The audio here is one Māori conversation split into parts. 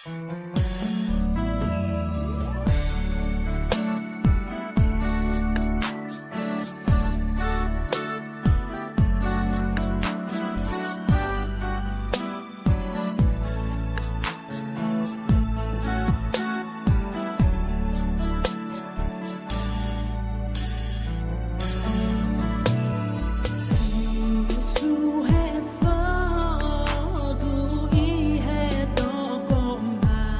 Se isso é fogo e retomar,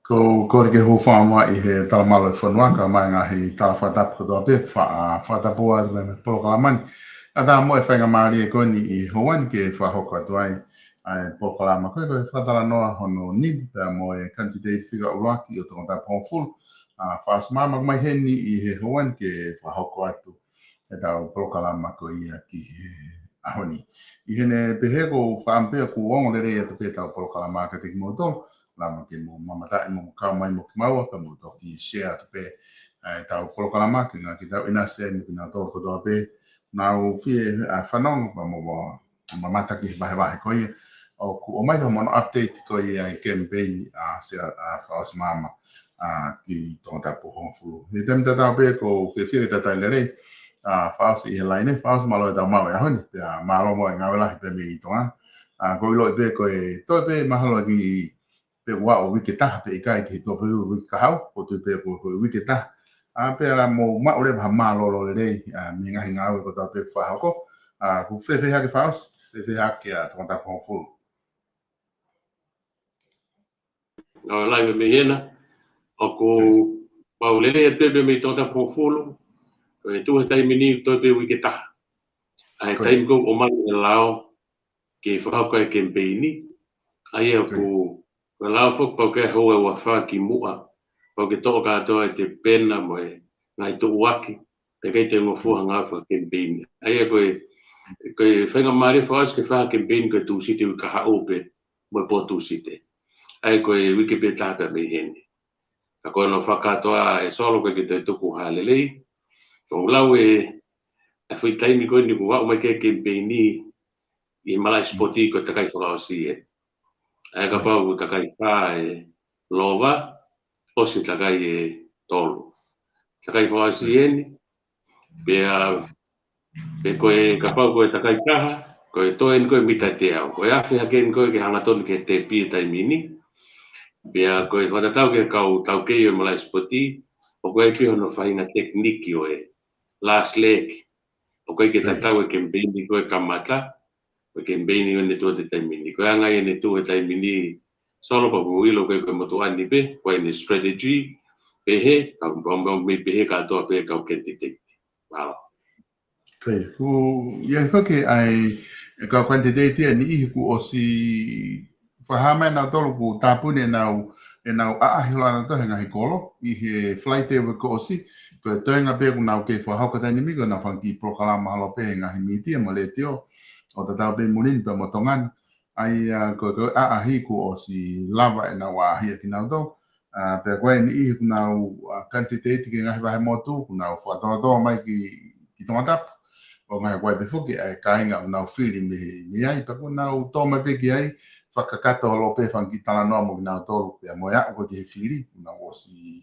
ko ke ho fa ma I he tala malo fonwa ka mai nga he tala fa tap ko do pe fa tapua me programa ada mo e whainga maari e koe ni I hoan ke whahoko atu ai pokalama koe koe whatala noa hono ni pia mo e candidate whiga uraki o tonga tā pōwhulu whaas māma mai heni I he hoan ke whahoko atu e tau pokalama koe ia ki he ahoni. I hene peheko whaampea ku ongo lere e te pe tau pokalama ka teki mo tō lama ke mo mamata e mo kau mai mo ki maua ka mo tō ki share te pe tau pokalama ki ngā ki tau ina se mo ki ngā tō kotoa pe Nau fie whanong mo mata ki wahe koe o mai mo update koe ai campaign se whaos mama ki tonga tapu hongfulu. He tem tatau pe ko fie tatai lere whaos I laine, whaos malo e tau mau e ahoni, pia malo mo e ngawela pe mi I tonga. Ko ilo pe koe toi pe mahalo ki pe ua o wiki taha pe ikai ki tope wiki kahau, ko toi pe ko wiki taha. Pera mo maure ha malo le mi nga hinga ko ta pe fa ko ku fe ha ke faus fe ha ke a tonta ko fu no lai me hena o ko paule le te me tonta ko fu e tu e tai mini to pe wiketa ai tai ko o mai lao ke fa ko e campaign ai ko lao fo ko ke ho e wa fa ki mua o ke toka to te pena mo e ngai to waki te kai te ngofu hanga fa campaign ai ko whenga mare fa as ke fa campaign ko tu site ka ha ope mo po tu site ai ko Wikipedia ta me hen ka ko no fa ka to e solo ko ke te tuku ha lele ko lau e foi time ko ni ko wa mai ke campaign I mala spoti ko te kai fa si e ai ka pa u te kai fa e lova o se takai e tolu. Takai whaasien, pe koe kapau koe takai kaha, koe toen koe mita te au. Koe awhi haken koe ke hangatoni ke te pia tai mini. Pea koe whatatau ke kau tau kei o malai spoti, o koe pia hono whahinga tekniki o e last leg. O koe ke tatau e kempeini koe kamata, koe kempeini o ne tua te tai mini. Koe angai e ne tua tai mini, solo pa kuilo koe koe motuani pe, koe ne strategy, pehe, kau me pehe katoa pe kau quantitative. Wow. Okay, ku ia whake ai kau quantitative ni ihi ku o si whahama na tolu ku tāpune e nau aahiloa na tohe ngahi kolo I he flight e ko o si ko e toenga pe ku nau ke whahauka taini migo na whanki prokalama halo pe ngahi mitia mo le teo o tatau pe munin pe motongan ai ko aahi ku o si lava e nau aahi ki nau tau pe koe ni ihi ku nau quantitative ki ngahi wahe motu ku nau whatoa mai ki tonga tapu o ngai koe pe fuki ai kainga nau whiri mi ai pa ku nau toma pe ki ai whakakato holo pe whanki tala noa mo ki nau tolu pe mo ia ko te whiri nau o si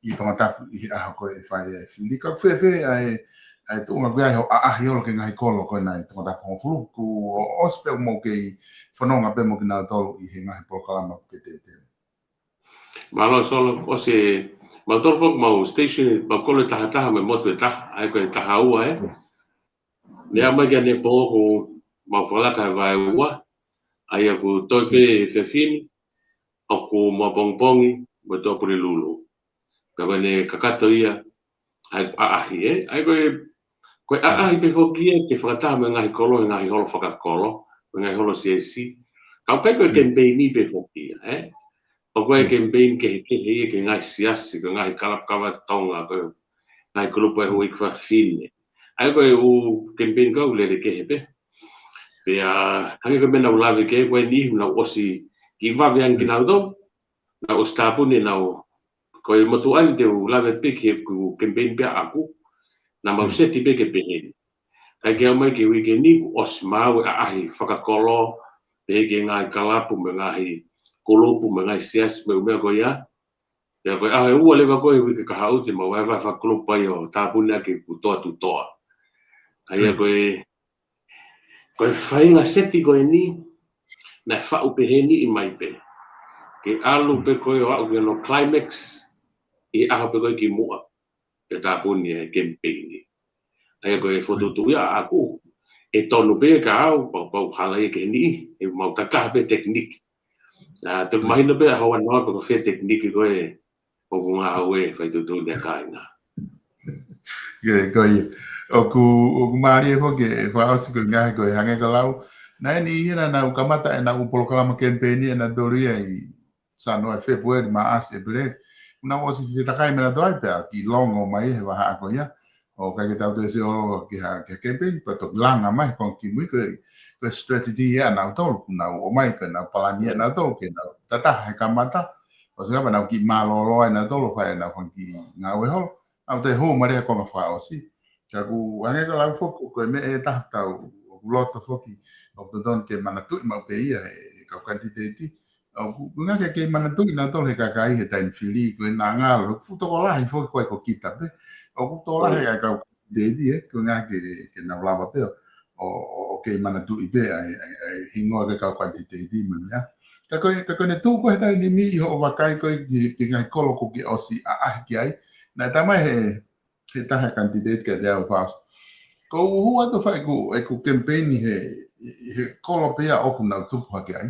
I tonga tapu I aha koe whai e whiri ka whewhe ai tunga koe ai ho aahi holo ke ngahi kolo koe nai tonga tapu hongfulu ku o ospe mo ke whanonga pe mo ki nau tolu I he ngahi prokalama ke te. Malo solo o se motor fok mau station ba kole taha me moto taha ai ko taha ua e ne ama ke ne po ko ma fola ka vai ua ai ko tope fefini o ko mo pongpongi mo to puri lulu ka bane kakato ia ai ai ko ai pe foki ke frata me ngai kolo ngai holo foka kolo ngai holo si ka ko campaign pe foki o koe campaign ke ngai siasi ko ngai kalakawa tonga ko ngai grupo e hui kwa fine ai koe u campaign ko le ke hepe pe hangi ko mena ulave ke koe ni na osi ki va vian ki na do na o stapu ni na ko motu ai te ulave pe ke ku campaign pe aku na mau seti pe ke pe ai ke mai ke wi ke ni os mau ai whakakolo pe ke ngai kalapu me ngai kolopu me ngai sias me ko ia ya ko ai ua le ko wi ke ka uti mo wa fa klopa yo tapuna ke ku to tu to ai ko fainga seti ko ni na fa upe heni I mai pe ke alu pe ko yo au no climax I a pe ko ki mua ke tapuni e campaign ai ko foto tu ya aku e tonu pe ka au pa hala ke ni e mau tata pe teknik Te mahina be hawa noa ko fe tekniki ko e o nga awe fai tu tu ne kaina. O mari ko ke fa os ko ngai ko hange ko lau na ni hira na ukamata na upolokala campaign na doria I sano e february ma as e ble na o si fita kai me na doi pe ki longo mai he wa ko ya o ka ke tau te se o ke ha ke campaign pa to langa mai kon ki mu ko strategy ya na to na o mai ka na palania na to ke na tata he kamata o se na ki malolo na to lo fa na kon ki na we ho au te ho mare ko ma fa o si ka ku ane ka lau foku ko me e ta tau o loto foki o te don ke manatu ma pe ia e ka quantity o nga ke manatu na to he ka kai he time fili ko na nga lo fu to la hi foki ko kita pe o to la he ka de di e ko nga ke na lava pe o ke manatu I pe hingo ke ka quantity di me ya ka ko ne tu ko he ni mi ho wa kai ko ki nga kolo ko ki o si a ki ai na ta mai he taha candidate ke dea upas. Ko hua to whai ku campaign he kolo pea oku nau tupu hake ai.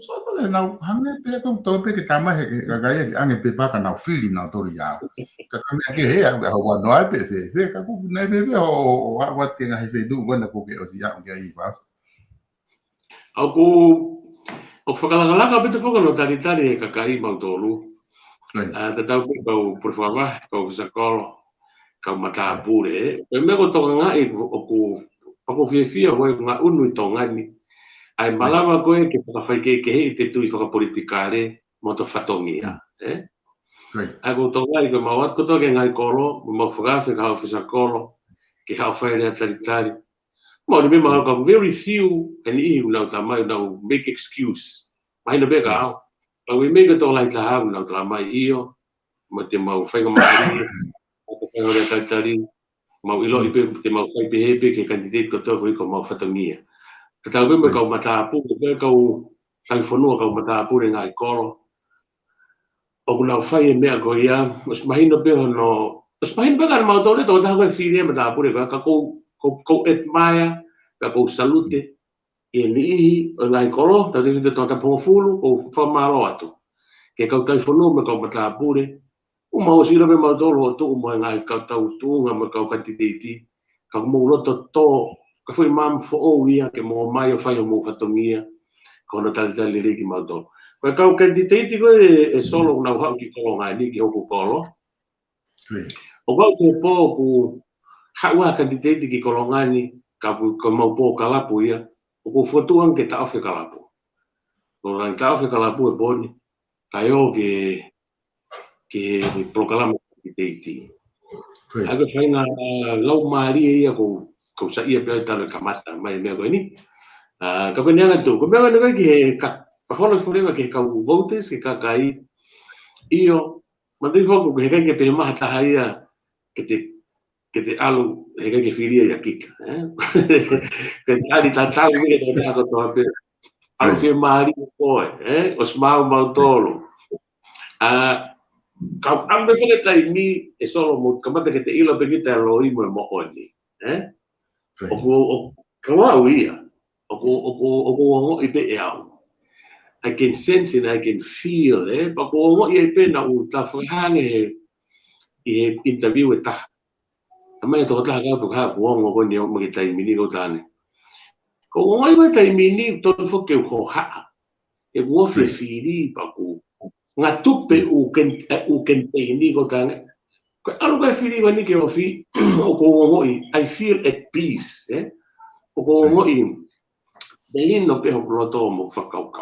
So to he nau hange pea kau tau pe ke tama he kagai ke ange pe paka nau fili nau tori au. Ka kame ke he au ke hau wano ai pe fe ka ku nei fe o wat ke ngahi fe du wana ko ke o si au ke ai upas. Au ku o whakalanga pita whakano tari he kakai mau tolu. Te tau kau por favor kau sakolo. Kau mata pure e me ko tonga ngai o ku pako fia ko nga unu tonga ni ai malama ko e ke pa fai ke te tu I whaka politikare mo to fatongia ai ko tonga I ko mawat ko to ke ngai kolo mo whaka ka ofisa kolo ke ha fai na tari mo ni me ma ko very few and I na ta mai na make excuse mai no be ka au we make to like la ha na ta mai io mo te mau fai ko mai o ke ora tari mau ilo I pe te mau fai pe ke candidate ko to ko mau fatongia te tau me ko mata pu ke ko sai fonua ko mata pu ngai kolo o kuna fai me ko ia os mahino pe no os mahino pe mau to to ta ko fili mata pu ka ko admire ka ko salute e ni ngai kolo ta de to ta po fulu o fa malo atu ke ko tai fonua me ko mata pu o mau sira me mau tolo to mo ngai ka tau tu nga me ka candidate ka mo loto to ka foi mam fo o ia ke mo mai o fai mo fatongia ko na tal riki mau to ko ka candidate ko e solo una ha ki ko ngai ni ki o kolo o ka ko po ku ha wa candidate ki ko ngai ni ka ko mau po kala pu ia o ko foto an ke ta ofe kala pu ko ran ta ofe kala pu e boni ka yo ke proclama candidate aga fai na lau mari ia ko sa ia pe ta kamata mai me ko ni ka ko nyanga tu ko me na ke ka pa hono fore ke ka voters ke ka kai io ma dei fogo ke ke pe ma ta ia ke te alu ke filia ya kika ke ali ta ta me ke ta ko to alu fe mari ko os mau tolo kau ambe fele tai mi e solo mo kamata ke te ilo pe kita lo I mo oni o kawa ia o I pe au I can sense and I can feel pa ko I pe na u ta hange I interview ta mai to ta ka ka ko ngo ni mo ke tai mi ni ko ta ni ko ngai tai mi ni to fo ke ko ha e wo fe fili pa ko nga tupe u ken ni ko tane ko alu ka fili wani ke ofi o ko ngoi I feel at peace o ko ngoi de no pe ho ploto mo fakau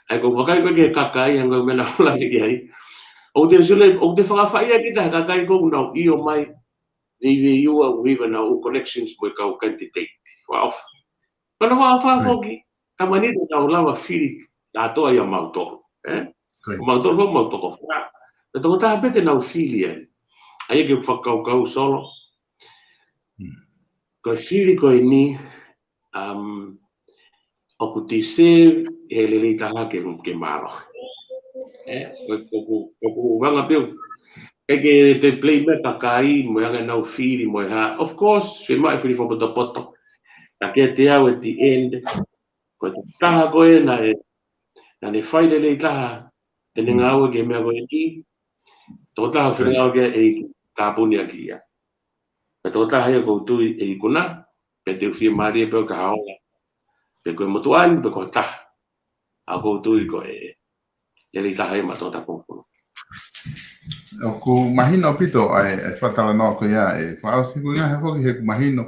ai ko vakai ko ke kakai ang me na la ke ai o de sule o de fa fa ia kita kakai ko no io mai DVU we na o connections mo ka candidate wow pero wa fa fogi kamani na la fili da to ia mauto ma to mo to ko fa to ta bete na filia ai ke fa kau solo ko fili ko ni o ku ti se e le ta ke malo ko vanga pe e ke te play me ka kai mo nga na fili mo ha of course se mai fili fo to poto ta ke te au at the end ko ta ko na na ne fai le taha e ne ngau ke mea koe ni tō taha whenengau ke e tāpuni aki ia. Pe tō taha ia koutui e ikuna pe te uwhia maari e peo ka haola pe koe motuani pe koe taha a koutui koe le taha ia ma tō taha pōpono. O ku mahino pito ai whatala no ko ia e whaosi ku ngā he whoki he ku mahino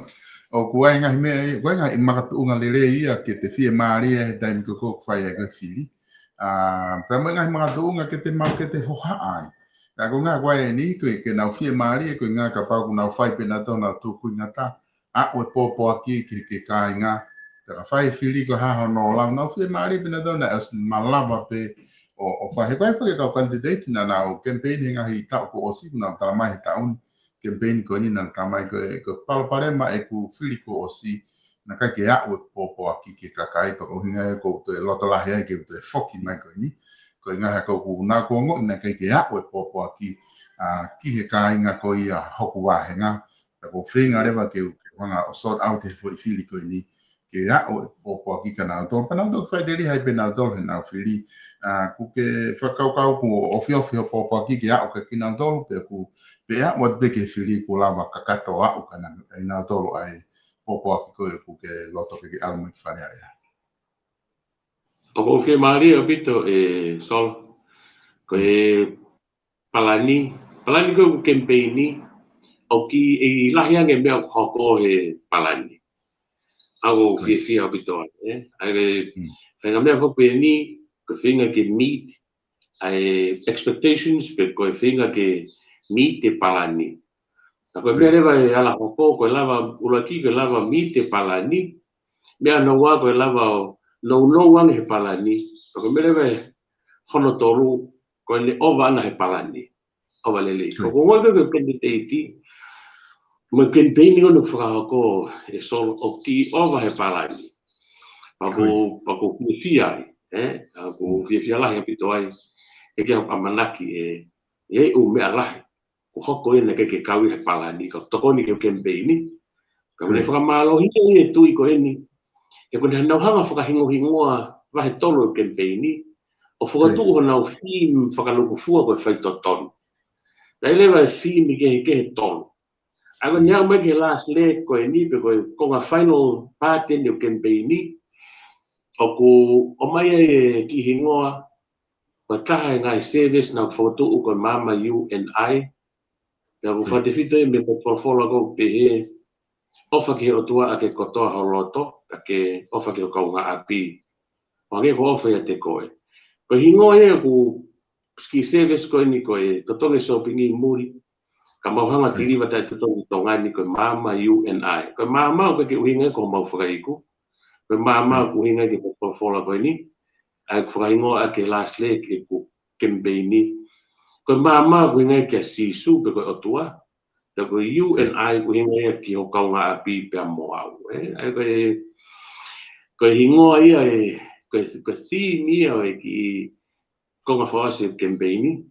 o ku ai ngahi mea e koe ngahi makatuunga lele ia ke te whia maari e taimi ko kōku whai e koe whili. Pea mai ngahi makatuunga ke te mau ke te hoha ai. Ka ko ngā koe e ni koe ke nau whia maari e koe ngā ka pau ku nau whai pena tōna tūku ngata a oe pōpō aki ke kāi ngā. Ka whai whili ko haho no lau nau whia maari pena tōna e malava pe o fa he kai fa ka candidate na o campaign nga hi ta ko osi na ta mai ta un campaign ko ni na ta mai ko pale ma e ku fili ko osi na ka ke a o po aki ke ka kai pa ko hinga ko to lo to la he ke to foki mai ko ni ko nga ko ku na ko ngo na ka ke a o po aki ki he kai nga ko ia hoku wa he nga ko finga le va ke nga o sort out he for fili ko ni ke a o po aki kana to pa na do fa deli hai pena do na fili ku ke whakaukau ku ofio po aki ke a o ka kina do pe ku pe a o be ke fili ku lava kakato a o kana ina do ai po aki ku ke loto ke almo ki fale ai o ko fe mari o pito e sol ko e palani ko campaign o ki e lahia nge me ko e palani au fia pito ai fenga me ko pe ni ko finga ke meet ai expectations pe ko finga ke meet te palani ko me reva ala ko lava ulaki ko lava meet te palani me no wa ko lava no wang he palani ko me reva hono toru ko le ova na he palani ova lele ko wa ko candidate mo campaign no fra ko e solo o ki ova he palani pako fia ako fia la he pito ai e ke amanaki e o me ala ko hoko ene ke kawi he palani ko toko ni ke campaign ka me fra malo hi tu ko eni e ko na hanga fra hingoa va he tolo campaign o fra tu na o film fra lo fu ko fai toton dai leva film ke ton agora nya me ke last le ko eni pe ko nga final part in the campaign o mai e ki hingoa pa taha ngai service na foto o ko mama you and I ya ko fa te fito me portfolio ko pe he ofa ke o tua a ke kotoa ho loto ke ofa ke o kaunga api o ke ko ofa ya te koe ko hingoa e ko ski service ko ni ko e totonge shopping muri ka mahanga tiri wata totonge tonga ni ko mama you and I ko mama ko ke uhinga ko mau fraiku ko mama ko hinga ke portfolio ko ni ai fraingo a ke last le ke ko campaign ko mama ko hinga ke sisu ko o tua ko you and I ko hinga ke o kaunga api pe mo au ai ko hingo ai ko si mi ai ki ko nga fase campaign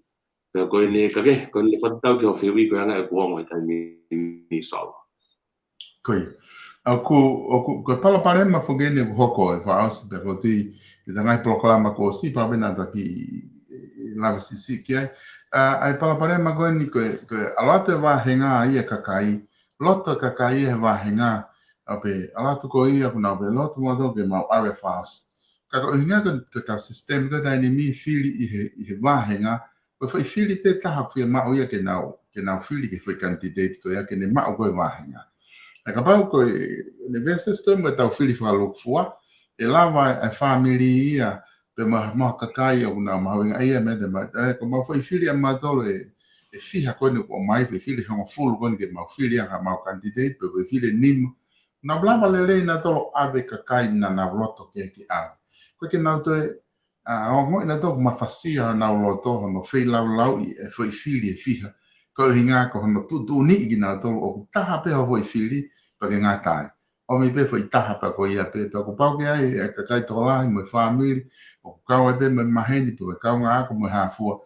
ko ne ka ke ko le fatau ke o fiwi ko nga ko ngo ta ni sol koi aku ko pala parema fogene hoko e faas pe ko ti te ngai proclama ko si pa bena ta ki la si ki ai pala parema ko ni ko alate va henga ai ka kai loto ka kai e va henga ape alatu ko ia kuna be loto mo do ke ma ave faas ka ko hinga ko ta sistem ko da ni mi fili i va henga ko foi fili te ta ha fi ma o ia ke na fili ke foi candidate ko ia ke ne ma o ko va henga e ka pau ko ne versus to mo ta fili fa lo fua e lava a family ia pe ma ka kai o na ma wenga ia me de ma ko ma foi fili ma do e fiha ko ne ko mai foi fili ha full ko ke ma fili ha ma candidate pe foi fili nim na blava le na to ave ka kai na loto ke a ko ke na to o mo na to ma fasia na loto no fei lau e foi fili e fiha ko hinga ko no tu ni ki na to o taha pe ho foi fili pa ke ngatai o me pe foi taha pa ko ia pe ko pau ke ai e ka kai to la mo family o ka wa pe me maheni pe ka nga ko mo ha fu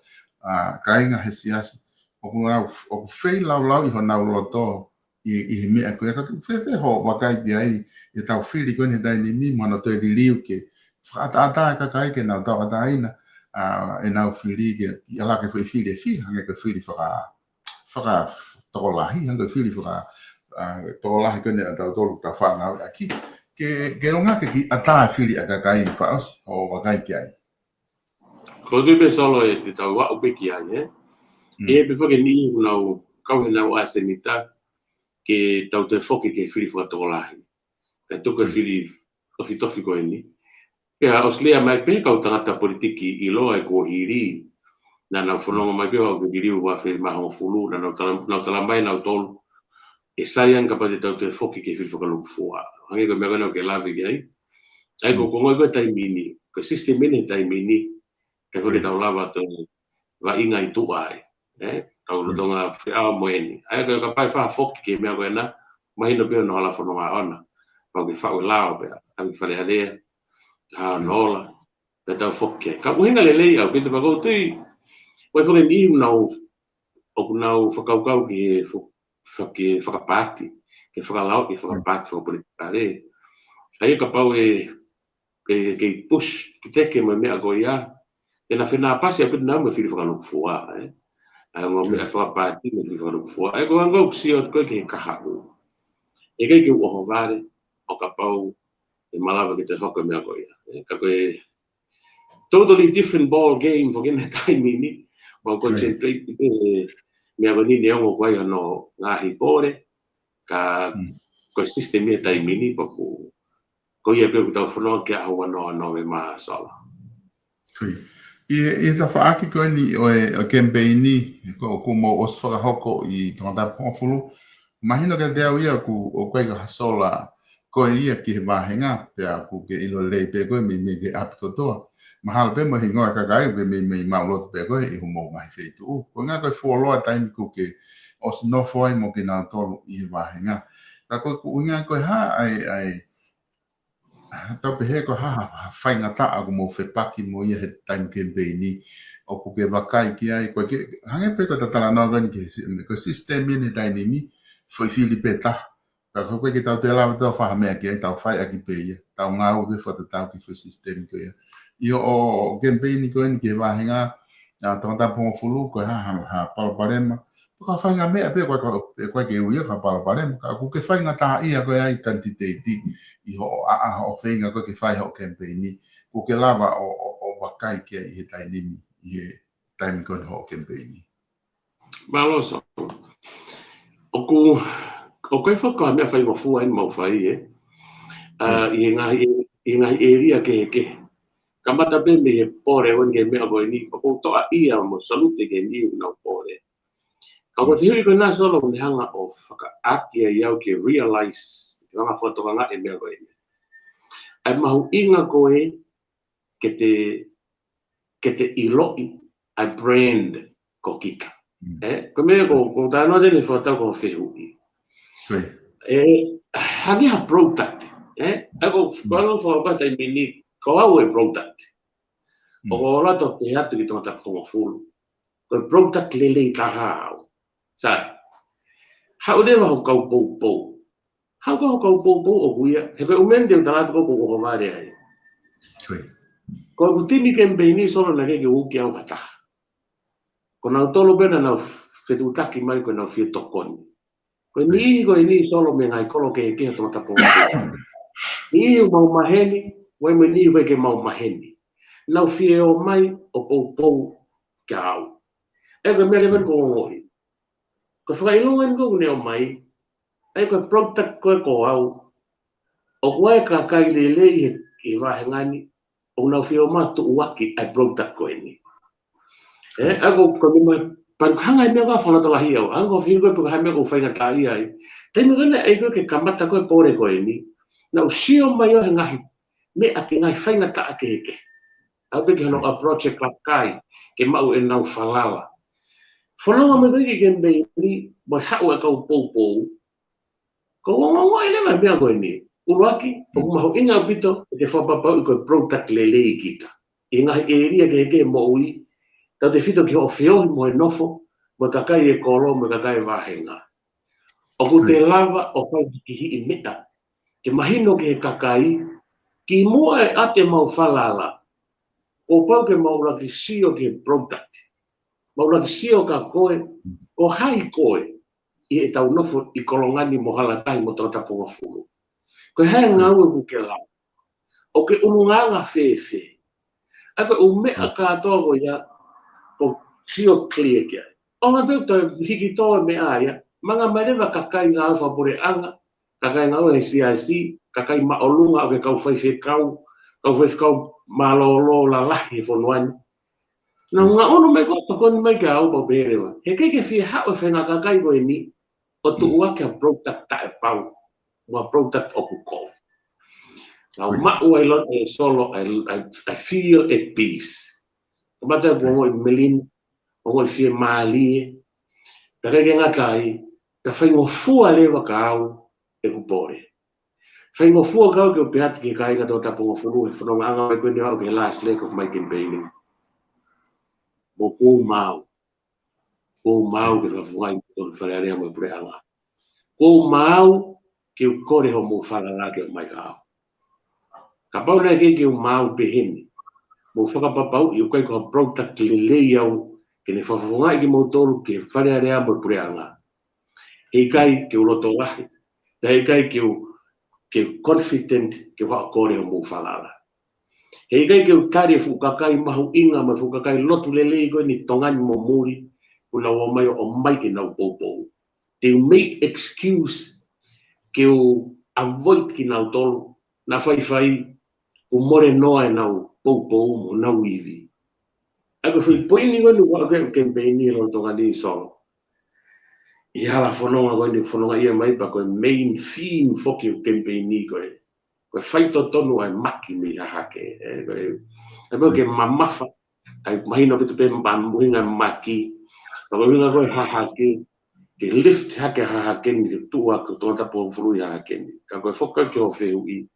kai nga hesias o fei lau i ho na loto i me ko ka fe ho wa kai di ai e tau fili ko ne dai ni mi mo no to di liu ke whakaata kakai ke nau tau ataina, e nau whiri ke, i ala ke whiri e whiri, hange ke whiri whaka tokolahi, hange whiri whaka tokolahi kone a tau tolu ta whangau aki, ke ronga ke ki ata whiri a kakai whaosi, o wakai ki ai. Ko tu be solo e te tau wa upe ki ai, e pe whake ni unau, kau he nau asenita, ke tau te whoki ke whiri whaka tokolahi. Ka tuka whiri tofi ko e ni. Pea Australia mai pe kau tangata politiki I loa e kua hiri na nau whanonga mai pe hau ke diriu wa whiri maha fulu na nau talamai nau tolu e saian ka pate tau te whoki ke whiri whakaluku fua. Hangi ko mea kanau ke lavi ki ai. Ai ko ngoi koe taimini, ko system mene taimini ka kore tau lava tau wa inga I tua ai. Tau lutonga whia moeni. Ai ko ka pai wha whoki ke mea koe na mahina pe no hala whanonga ona. Pau ke whau lao pea. Hangi whale hadea. Nola, ka tau whoke. Ka uhinga le lei au, pita pako tui, wai whake ni unau, oku nau whakaukau ki whakapati, ke whakalau ki whakapati whakapolitika re. Ai ka pau ke push, ki teke mai mea ko ia, e na whena pasi a pita nau me whiri whakaluku fua, ai ngā mea whakapati me whiri whakaluku fua. Ai ko angau kusio koe ke kaha u. E kei ke uoho vare, o ka pau, e malawa ki te hoka mea ko ia. Ka koe totally different ball game for kena time ini. Mau concentrate ki mea ko nini ongo kwai ano ngahi pore. Ka koe system mea time ini paku. Ko ia peo kutau whanau kia hau ano me maa sala. I ta whaaki koe ni o campaign ni, ko mo os whakahoko I tangata pōwhulu. Mahino ke te au ia ku o koe ka hasola ko ia ki he mahenga pea ku ke ilo lei pe koe me ke api kotoa. Mahalo pe mo hingoa kakai ke me mauloto pe koe I humo mai feitu. Ko ngā koe fuoloa taimi ku ke os no foi mo ke nā tolu I he mahenga. Ka koe ku ngā koe ai tau pe he ko ha whainga taa ku mo whepaki mo ia he taimi campaign ni. O ku ke wakai ki ai koe ke hange pe ko tatala noa gani ke system ni taini ni foi fili pe taha. Ka koe ki tau te lawa tau whaha mea ki ai tau whai aki pe ia. Tau ngā uwe whata tau ki whi system ko ia. I o campaign ko ni ke wahinga tangata pōwhulu koe ha palaparema. Ka whainga mea pe koe ke uia ka palaparema. Ka ku ke whainga taha ia koe ai kantiteiti. I ho o whainga koe ke whai ho campaign ni. Ku ke lawa o wakai ki ai I he tainimi. I he taimi koe ho campaign ni. Maloso. O koe whaka mea whai mawhua en mau whai I ngahi area ke. Ka mata pe me he pore wan ke mea koe ni. O toa ia mo salute ke ni unau pore. Ka koe whihuri koe nā solo ni hanga o whaka aki a iau ke realize. Ke wanga whatoka ngā e mea koe ni. Ai mahu inga koe ke te iloi ai brand ko kita. Ko mea ko tānoa tēne whatau ko whehui. Hangi ha product. Ako whakalo whakapata I mini, ko au e product. O ko rato te atu ki tangata konga fulu. Ko product lele I taha au. Sai, hau rewa ho kau pou. Hau kau pou o kuia, he koe umende o talatu ko ko vare ai. Ko kutimi campaign solo na keke uki au kataha. Ko nau tolo pena nau whetutaki mai koe nau whia tokoni. Koe ni solo me ngai kolo ke tangata konga. Ni mau maheni, wai me ni koe ke mau maheni. Nau whia o mai o pou ke au. E koe mea rewen ko ngoi. Ko whakailongan ko ne o mai, ai koe product koe ko au. O koe ka kai lelei I wahengani, o nau whia o matu uaki ai product koe ni. Ako ko me pan hanga me ga fola tola hiao ango fi ko ha me ko faina ta ai te me gana e ko ke kamata ko pore ko ni na usio mai o ngahi me a ke ngai faina ta ke a be ke no approach e kai ke mau e nau falala fola me ko ke be ni mo ha o ka po ko ngo ele me ko ni uraki o mo inga pito ke fa papa ko product lele kita inga area ke mo ui tau te whito ki ho whio mo e nofo, mo kakai e kolo, mo kakai e wahenga. O ku te lava o kai ki hi I mea, ke mahino ki he kakai, ki mua e ate mau falala, o pau ke maula ki sio ke product. Maula ki sio ka koe, ko hai koe, i e tau nofo i kolongani mo halatai mo tata ponga fulu. Ko hai ngau e buke lau. O ke ununganga fefe. Ako umea katoa ya, ko sio clear kia. O nga peo toi hiki toa me aia, manga marewa kakai ngā alfa pure anga, kakai ngau e CIC, kakai maolunga o ke kau whaife kau malolo la lahi fonuani. Na nga ono me ko pakoni mai ka au berewa. He ke fie hao whenga kakai ko ni, o tu ua ke product ta e pau, ua product o kukou. Now ma'u ai lot e solo, I feel at peace. Kamata ko ngoi melin, ngoi fie mali, ta rege ngatai, ta whaingo fua lewa ka au e kupore. Whaingo fua ka au ke o peati ke kai kato tapo ngofuru, e whanonga anga mai koe ni au ke last leg of my campaigning. Mo kou mau ke whawhungai ko wharearea mo pure anga. Kou mau ke u kore ho mo whananga ke o mai ka au. Ka pau nei ke o mau peheni. Mo whakapapau i o kai ko product le lei au ke ne whawhungai ki mo tolu ke wharearea mo pure anga. Hei kai ke o loto lahi. Hei kai ke confident ke wha kore ho mo whananga. Hei kai ke o tari fukakai mahu inga ma fukakai lotu le lei koe ni tongani mo muri kuna o mai o mai ke nau poupou. Te make excuse ke o avoid ki nau tolu na whai o more noa e nau poupou mo nau iwi. Ako whi poini koe ni waka ke campaigni lo tongani solo. I hala whanonga koe ni whanonga ia mai pa koe main theme foki o campaigni koe. Koe whaito tonu ai maki mi hahake. Koe ke mamafa ai mahina pitu pe muhinga maki. Koe winga koe hahake. Ke lift hake hahake ni ke tua ko tonga tapo furu hahake ni. Ka koe whoka ke o wheu i.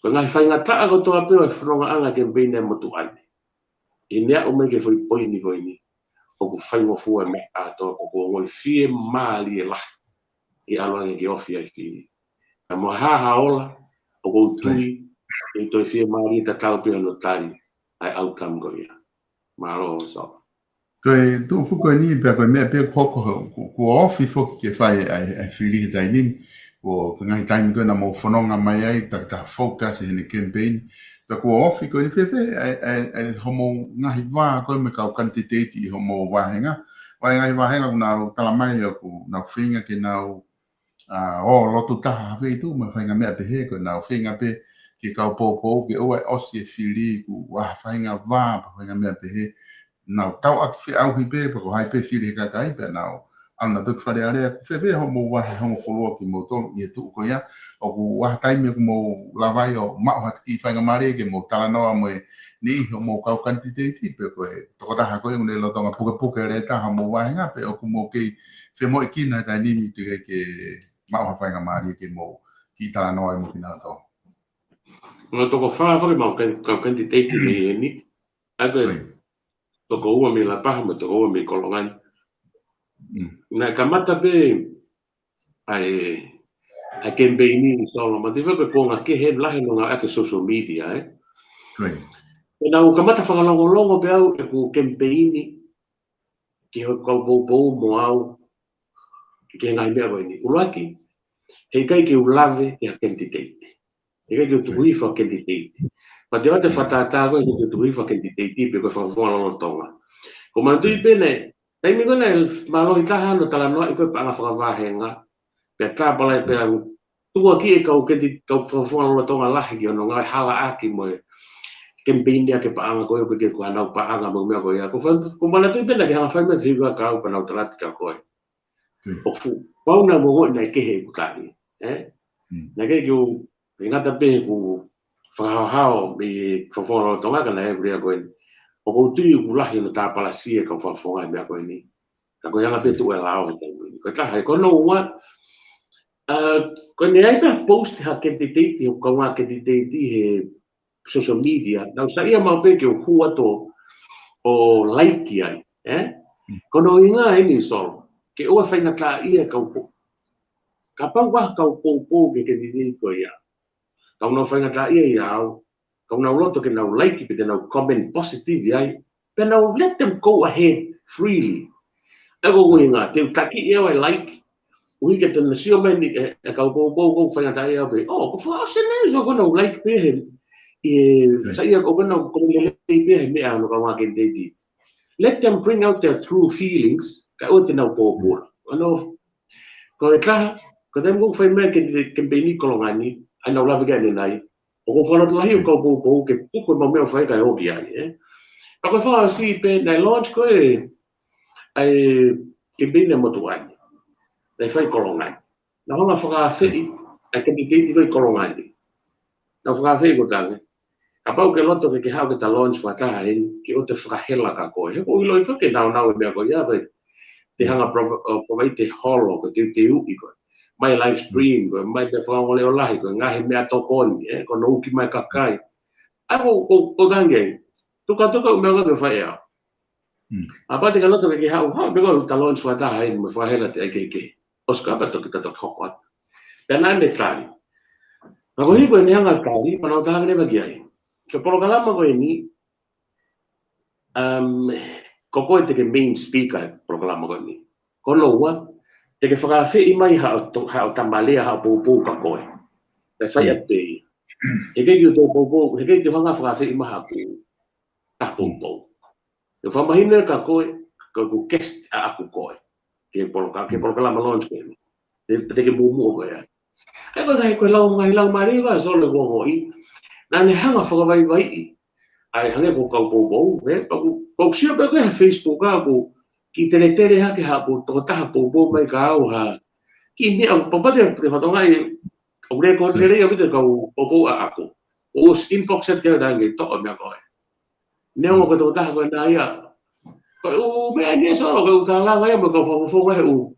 Ko ngai whainga taa ko toa peo e whanonga anga ke mbene motu ane. I nea o mei ke whai poini koe ni. O ku whainga fua me ato o ku ngoi fie maali e lahi. I aloange ke ofi ai ki. Ka mo haha ola o ku tui. I toi fie maali ta tau peo no tari. Ai outcome ko ia. Maro so. Koe tu fuko ni pe koe mea pe koko ko ofi foki ke whai ai whiri he tai nini. Ko ngai taimi koe na mo whanonga mai ai ta focus hene campaign. Pe ko ofi koe ni whewhe ai homo ngahi wā koe me kau kantiteiti homo wāhenga. Wai ngahi wāhenga ku nau talamai o ku nau whinga ke nau lotu taha hawhi tu ma whainga mea pe he koe nau whinga pe ke kau pōpō ke oa osi e whiri ku whainga wā pa whainga mea pe he. Nau tau aki whi au hi pe, pa ko hai pe whiri he kakai pe nau. Ana tuk whare area, ku whewhe homo wahe hongo wholua ki mo tolu i e tuu ko ia. O ku waha taimi ku mo lawai o mao haki whainga mare ke mo talanoa mo e ni homo kau kantiteiti pe ko e tokotaha koe une lotonga puke re taha mo wahenga pe o ku mo kei whemo i kina tai nimi tuke ke mao whainga mare ke mo ki talanoa i mo kina tau. Nga toko whawhare mau kau kantiteiti me e ni. Ape, toko ua me la paha me toko ua me kolongai. Nā kamata pe ai campaigni solo, ma te whaka ko ngā ke he lahe no ngā ake social media, E nā kamata whakalongo pe au e ko campaigni ki hau kau pou mo au ki ngai mea koe ni. Uraki, hei kai ki ulave e a candidate. Hei kai ki u tuhui wha candidate. Pa te wate whatata koe ki u tuhui wha candidate pe koe whakafonga lono tonga. Ko mantui pene, Nei mi kona malo itaha no tala noa i koe pa anga whakawāhenga. Pea tāpala e pea tua ki e kau whawhunga lola tonga lahi ki ono ngai hala aki mo e campaigni ake pa anga koe ke kua nau pa anga mo mea koe ia. Ko mana tui pena ki hanga whaime whiwa ka au pa nau talati ka koe. O fu, pauna mo ngoi nei kehe i kutari. Nei kei ki u ngata pe ku whakahao mi whawhunga lola tonga ka na e kurea koe. O ko tui ku lahi no tāpala sia ka whawhunga mea koe ni. Ka koe anga petu e lao he tau ni. Koe taha e kono ua. Koe ne aika post ha candidate o kaunga candidate he social media. Nau sa ia mau pe ke o huato o laiki ai. Kono inga e ni sol. Ke ua whainga tā ia kau po. Ka pau wah kau po ke candidate koe ia. kau no whainga ta ia au, kau nau loto ke nau like, pe nau comment positive ai, pe nau let them go ahead freely. Ego winga, te taki ia wai like, ui ke te nasio mai ni e kau kau whainga ta ia pe, oh, ko wha ase nei, so ko nau like pe he, sa ia ko nau le pe he mea no kau ngake te di. Let them bring out their true feelings, ka o te nau pōpura. Ano, ko e taha, ko te mou whai mea ke peni kolongani, ai nau lawi kai nei, o ko whanatu lahi o kau pōpō, ke puko mau mea whai kai hoki ai, Pa koe whaa si pe nei launch koe, ai ke peni motu ai, nei whai kolongani. Na honga whakawhiti, ai ke peni koe kolongani. Na whakawhiti ko tange, ka pau ke loto ke hau ke ta launch whataha hen, ke o te whakahela ka koe. He ko ilo i whake nau e mea koe, ia vei, te hanga provai te holo, ko te uki koe. Mai live stream, koe, mai te whangole o lahi, koe, ngahi mea tokoni, ko no uki mai kakai. Ai ko tange, tuka mea koe whai au. A pate ka loto ke hau, me koe ta launch whataha hen, me whahela te AKK. Oska pa toki tato hoko. Pena me tari. Na ko hiko e ne hanga tari, pa nau talanga newa ki ai. Ke porokalama koe ni, ko koe te ke main speaker porokalama koe ni. Ko loa, te ke whakawhi mai hao tamalea hao pōpō ka koe. Te whai a te. He kei ki tō pōpō, he kei te whanga whakawhi mai hao ka pōpō. Te whamahina ka koe, ka ku guest a aku koe. Ke porokalama launch koe ni. Te ke mūmua koe ai. Ai ko tahi koe lau mariwa, so le wongo i. Nā ne hanga whakawai i. Ai hange ko kau pōpō, kau sia koe koe ha Facebook a ko ki tere hake ha ko toko taha pōpō mai ka au ha. Ki mea, papate te whatonga i, au rea ko tere ia wite kau pōpō a ako. O inbox at kea tangi, toa mea koe. Nea mo ko toko taha koe nā ia. Koe u mea nia so, koe u tā langa ia mo kau whawhawhonga he u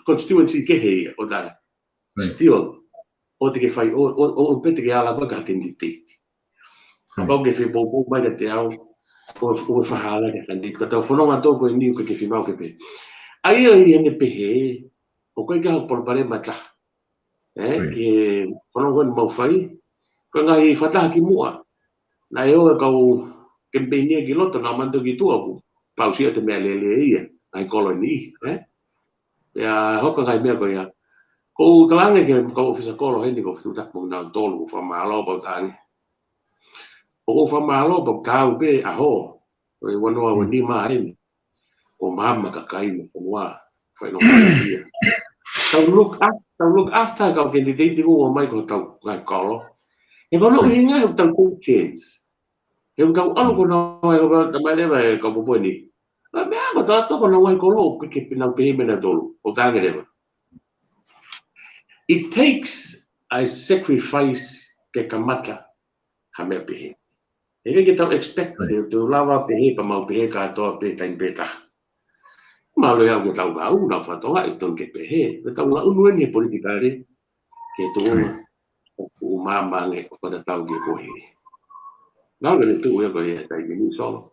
constituency kehe ia, o tai. Still, o te ke whai, o pete ke ala koe ka tendi teiti. Kapau ke whi pōpō mai ka te au, ko whahala ke kandi. Ka tau whanonga tōko i niu ke whi mau ke pe. Ai i hene pehe, o koe ke hau polpare mata. Ke whanonga ni mau whai, koe ngai whataha ki mua. Na e oe kau kempeinia ki loto, nā manto ki tua ku. Pausia te mea lele ia, ngai koloni. Ia hoka ngai mea koe ia. Ko talange ke kau ofisa kolo heni ko whitutak mong nau tolu ku whamalo pau tangi. O ko whamalo pau tau pe aho. O e wanoa wani maa heni. O mama ka kaina whanua. Whaino kaya ia. Tau look after kau ke ni teiti o mai ko tau ngai kolo. E kono hinga he tau coaches. He tau alo ko nau e ko tamai lewa e kau popo ni. Mea ko tau ko nau ai kolo ke pinau pehe mena tolu. O tangi lewa. It takes a sacrifice ke kamata ha mea pehe. E ke tau expect te lawa pehe pa mau pehe ka atoa pehe tain peta. Malo ya ke tau ngau na whatonga i ton ke pehe. Ke tau ngau nuen he politikare ke tōna o māmange o kata tau ke kohe. Nau gane tu ea koe e tai mini solo.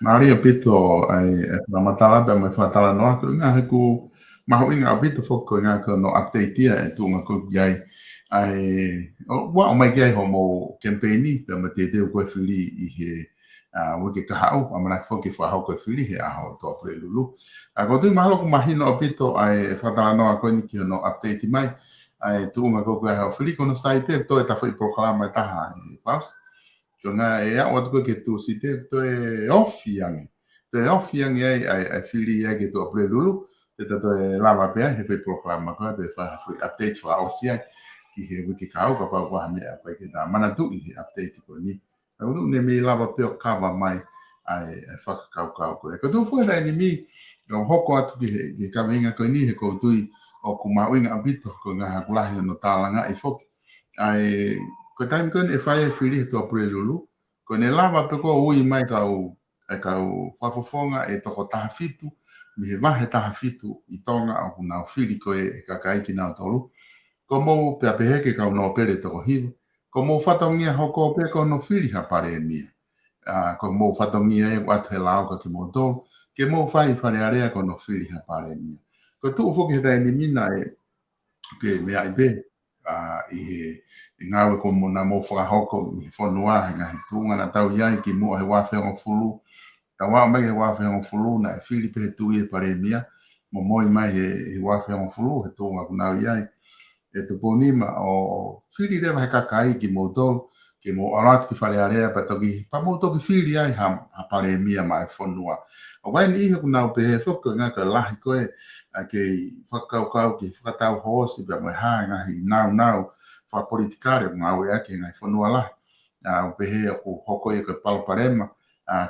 Maria pito ai ramatala pe mai whatala noa ko ngā heku maho inga apito whoko ngā ko no update ia e tūnga ko iai ai wa o mai kia homo campaigni pe ma te teo koe whiri i he wike kahau amana whoki whahau koe whiri he aho tō pre lulu a ko tui mahalo ko mahino apito ai whatala noa koe ni ki no update mai ai tūnga ko koe hau whiri kono sai te tō e tawhi proklama taha i whaus ko ngā e a watu koe ke tū si te tō e ofi ange ai whiri ai ke tō pre lulu te tato e lava pea he whi proklama koe te whi update wha osi ai ki he wiki kau ka pau waha mea koe ke tā mana tu i he update koe ni. Ka unu ne me lava peo kawa mai ai whakakau koe. Ka tū fuera ni mi hoko atu ki he kawa inga koe ni he koutui o ku mauinga apito ko ngā hakulahi no tālanga i whoki. Ai ko taim koe e whae whiri he tō pure lulu ko ne lava pe ko ui mai kau whafofonga e toko taha fitu mi he wahe taha fitu i tonga o kunau whiri koe e kakai ki nau tolu. Ko mou pe apeheke kau no pere toko hiwa. Ko mou whatongia hoko pe ko no whiri ha pare mia. Ko mou whatongia e watu he lauka ki mou tolu. Ke mou whai whare area ko no whiri ha pare mia. Ko tu ufoki he tai ni mina e ke mea i pe. i ngawe ko mona mo whakahoko i whanua he ngahi tūnga na tau iai ki mua he wawhenga fulu. Ta wā mai he wawhenga fulu na e Filipe he tui e paremia. Mo moi mai he wawhenga fulu he tūnga kunau iai. E te ponima o Fili rewa he kakai ki mo tolu. Ke mo arat ki whare area pa toki. Pa mo toki Fili ai ha paremia mai whanua. O wai ni ihe kunau pe he whoko ngā ka lahi koe. Ke whakaukau ki whakatau hosi pa mai ha ngahi nau. Fa politikare ngau e ke ngai whanua la pehe o hoko e ka palaparema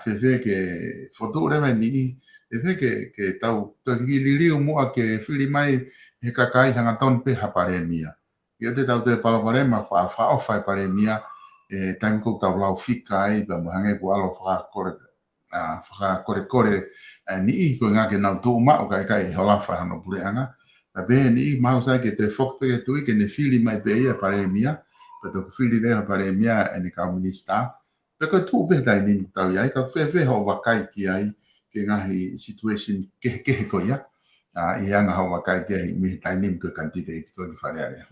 fe ke foto rema ni fe ke tau ki liliu mo ke fili mai he kakai hanga ton pe haparemia ia te tau te palaparema fa ofa paremia e time ko tau lau fika ai ba hange ko alo fa kore ni ko nga ke na tu ma o kai hola fa no puleanga. Tabe ni mau sai ke te fok pe tu ke ne fili mai pe ia paremia pe to fili le paremia e ni comunista pe ko tu pe dai ni tau ia ka fe ho wakai ki ai ke ngahi situation ke ko ia ia nga ho wakai ke mi tai ni ko candidate ko ki fare ale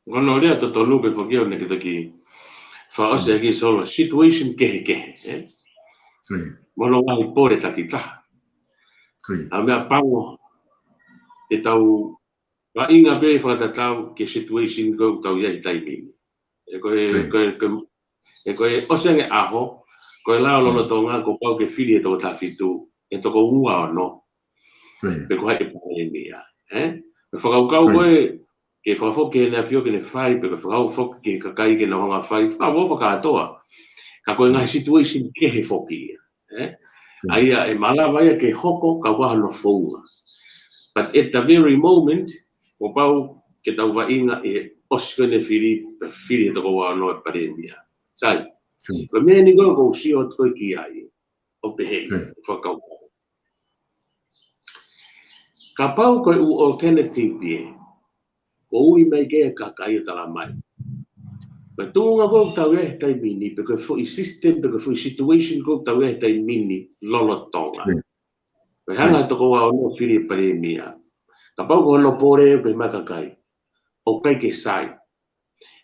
ngono le to tolu pe fo ke ne ke ki fa o se ki solo situation ke mono ai pore takita a me pango te tau wa inga be whakatatau ke situation ko tau ia i taimini. E koe osenga aho, koe lao lono tonga ko pau ke fili e toko tawhitu, e toko ua o no. Pe koe e paemia. Me whakaukau koe, ke whakafo ke nea fio ke ne whai, pe koe whakafo ke kakai ke na honga whai, whakafo whakatoa. Ka koe ngai situation ke he whoki. Aia e malawaia ke hoko ka waha no whaunga. But at the very moment, o pau ke tau wainga e osikone fili e toko wā no e paremia. Sai, ko mea ni koe ko si o koe ki ai, o pehe, whakau. Ka pau koe u alternative die, ko ui mai ke ka kai o tala mai. Pe tūnga koe tau e tai mini, pe koe fui system, pe koe fui situation koe tau e tai mini, lolo tonga. Pe hanga toko wā no fili e paremia. Ka pau ko no pore pe makakai. O kai ke sai.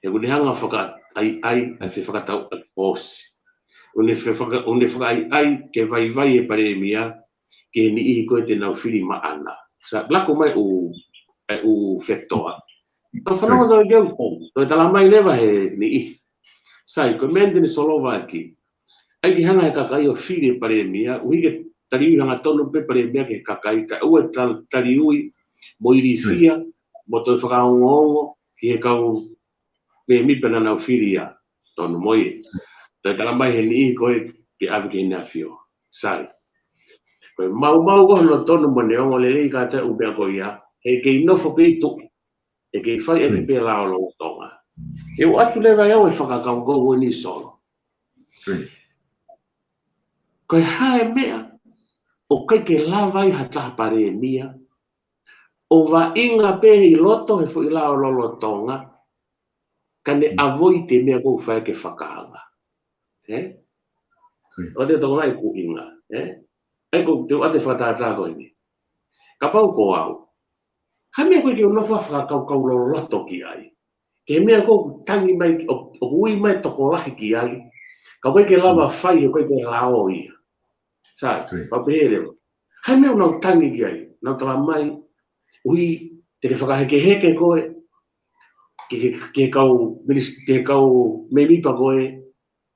E kune hanga whaka ai fe whakatau a posi. Une whaka ai ke vai e paremia ke ni ihi koe te nau whiri maana. Sa lako mai u whektoa. Ka whanonga tau geu tau. Toi tala mai lewa he ni ihi. Sai, koe mende ni solova aki. Ai ki hanga he kakai o whiri e paremia. Uhi ke tariui hanga tonu pe paremia ke kakai. Ka ua tariui mo iri fia, mo toi whakaongo, ki he kau me mipena nau whiria, tonu moi. Toi kala mai he ni koe ki awi ke hina fio. Sai. Koe mau koe no tonu mo neongo le lei ka te upea koe ia, he kei nofo kei tuki, e kei whai e te pia lao lo tonga. E o atu lewa iau e whakakau kou ni solo. Koe hae mea, o kai ke lawai ha taha pare mia, o wa inga pe i loto he fu i lao lolo tonga, ka ne avoi te mea kou whae ke whakahanga. O te tonga e ku inga. E ko te ate whakatata koe ni. Ka pau ko au. Ha mea koe ke unofa whakakau lolo loto ki ai. Ke mea kou tangi mai, o ui mai toko lahi ki ai. Ka koe ke lava whai e koe ke lao ia. Sai, papehere. Ha mea unau tangi ki ai. Nau tala mai, ui, te whakaheke koe, ke kau me mipa koe,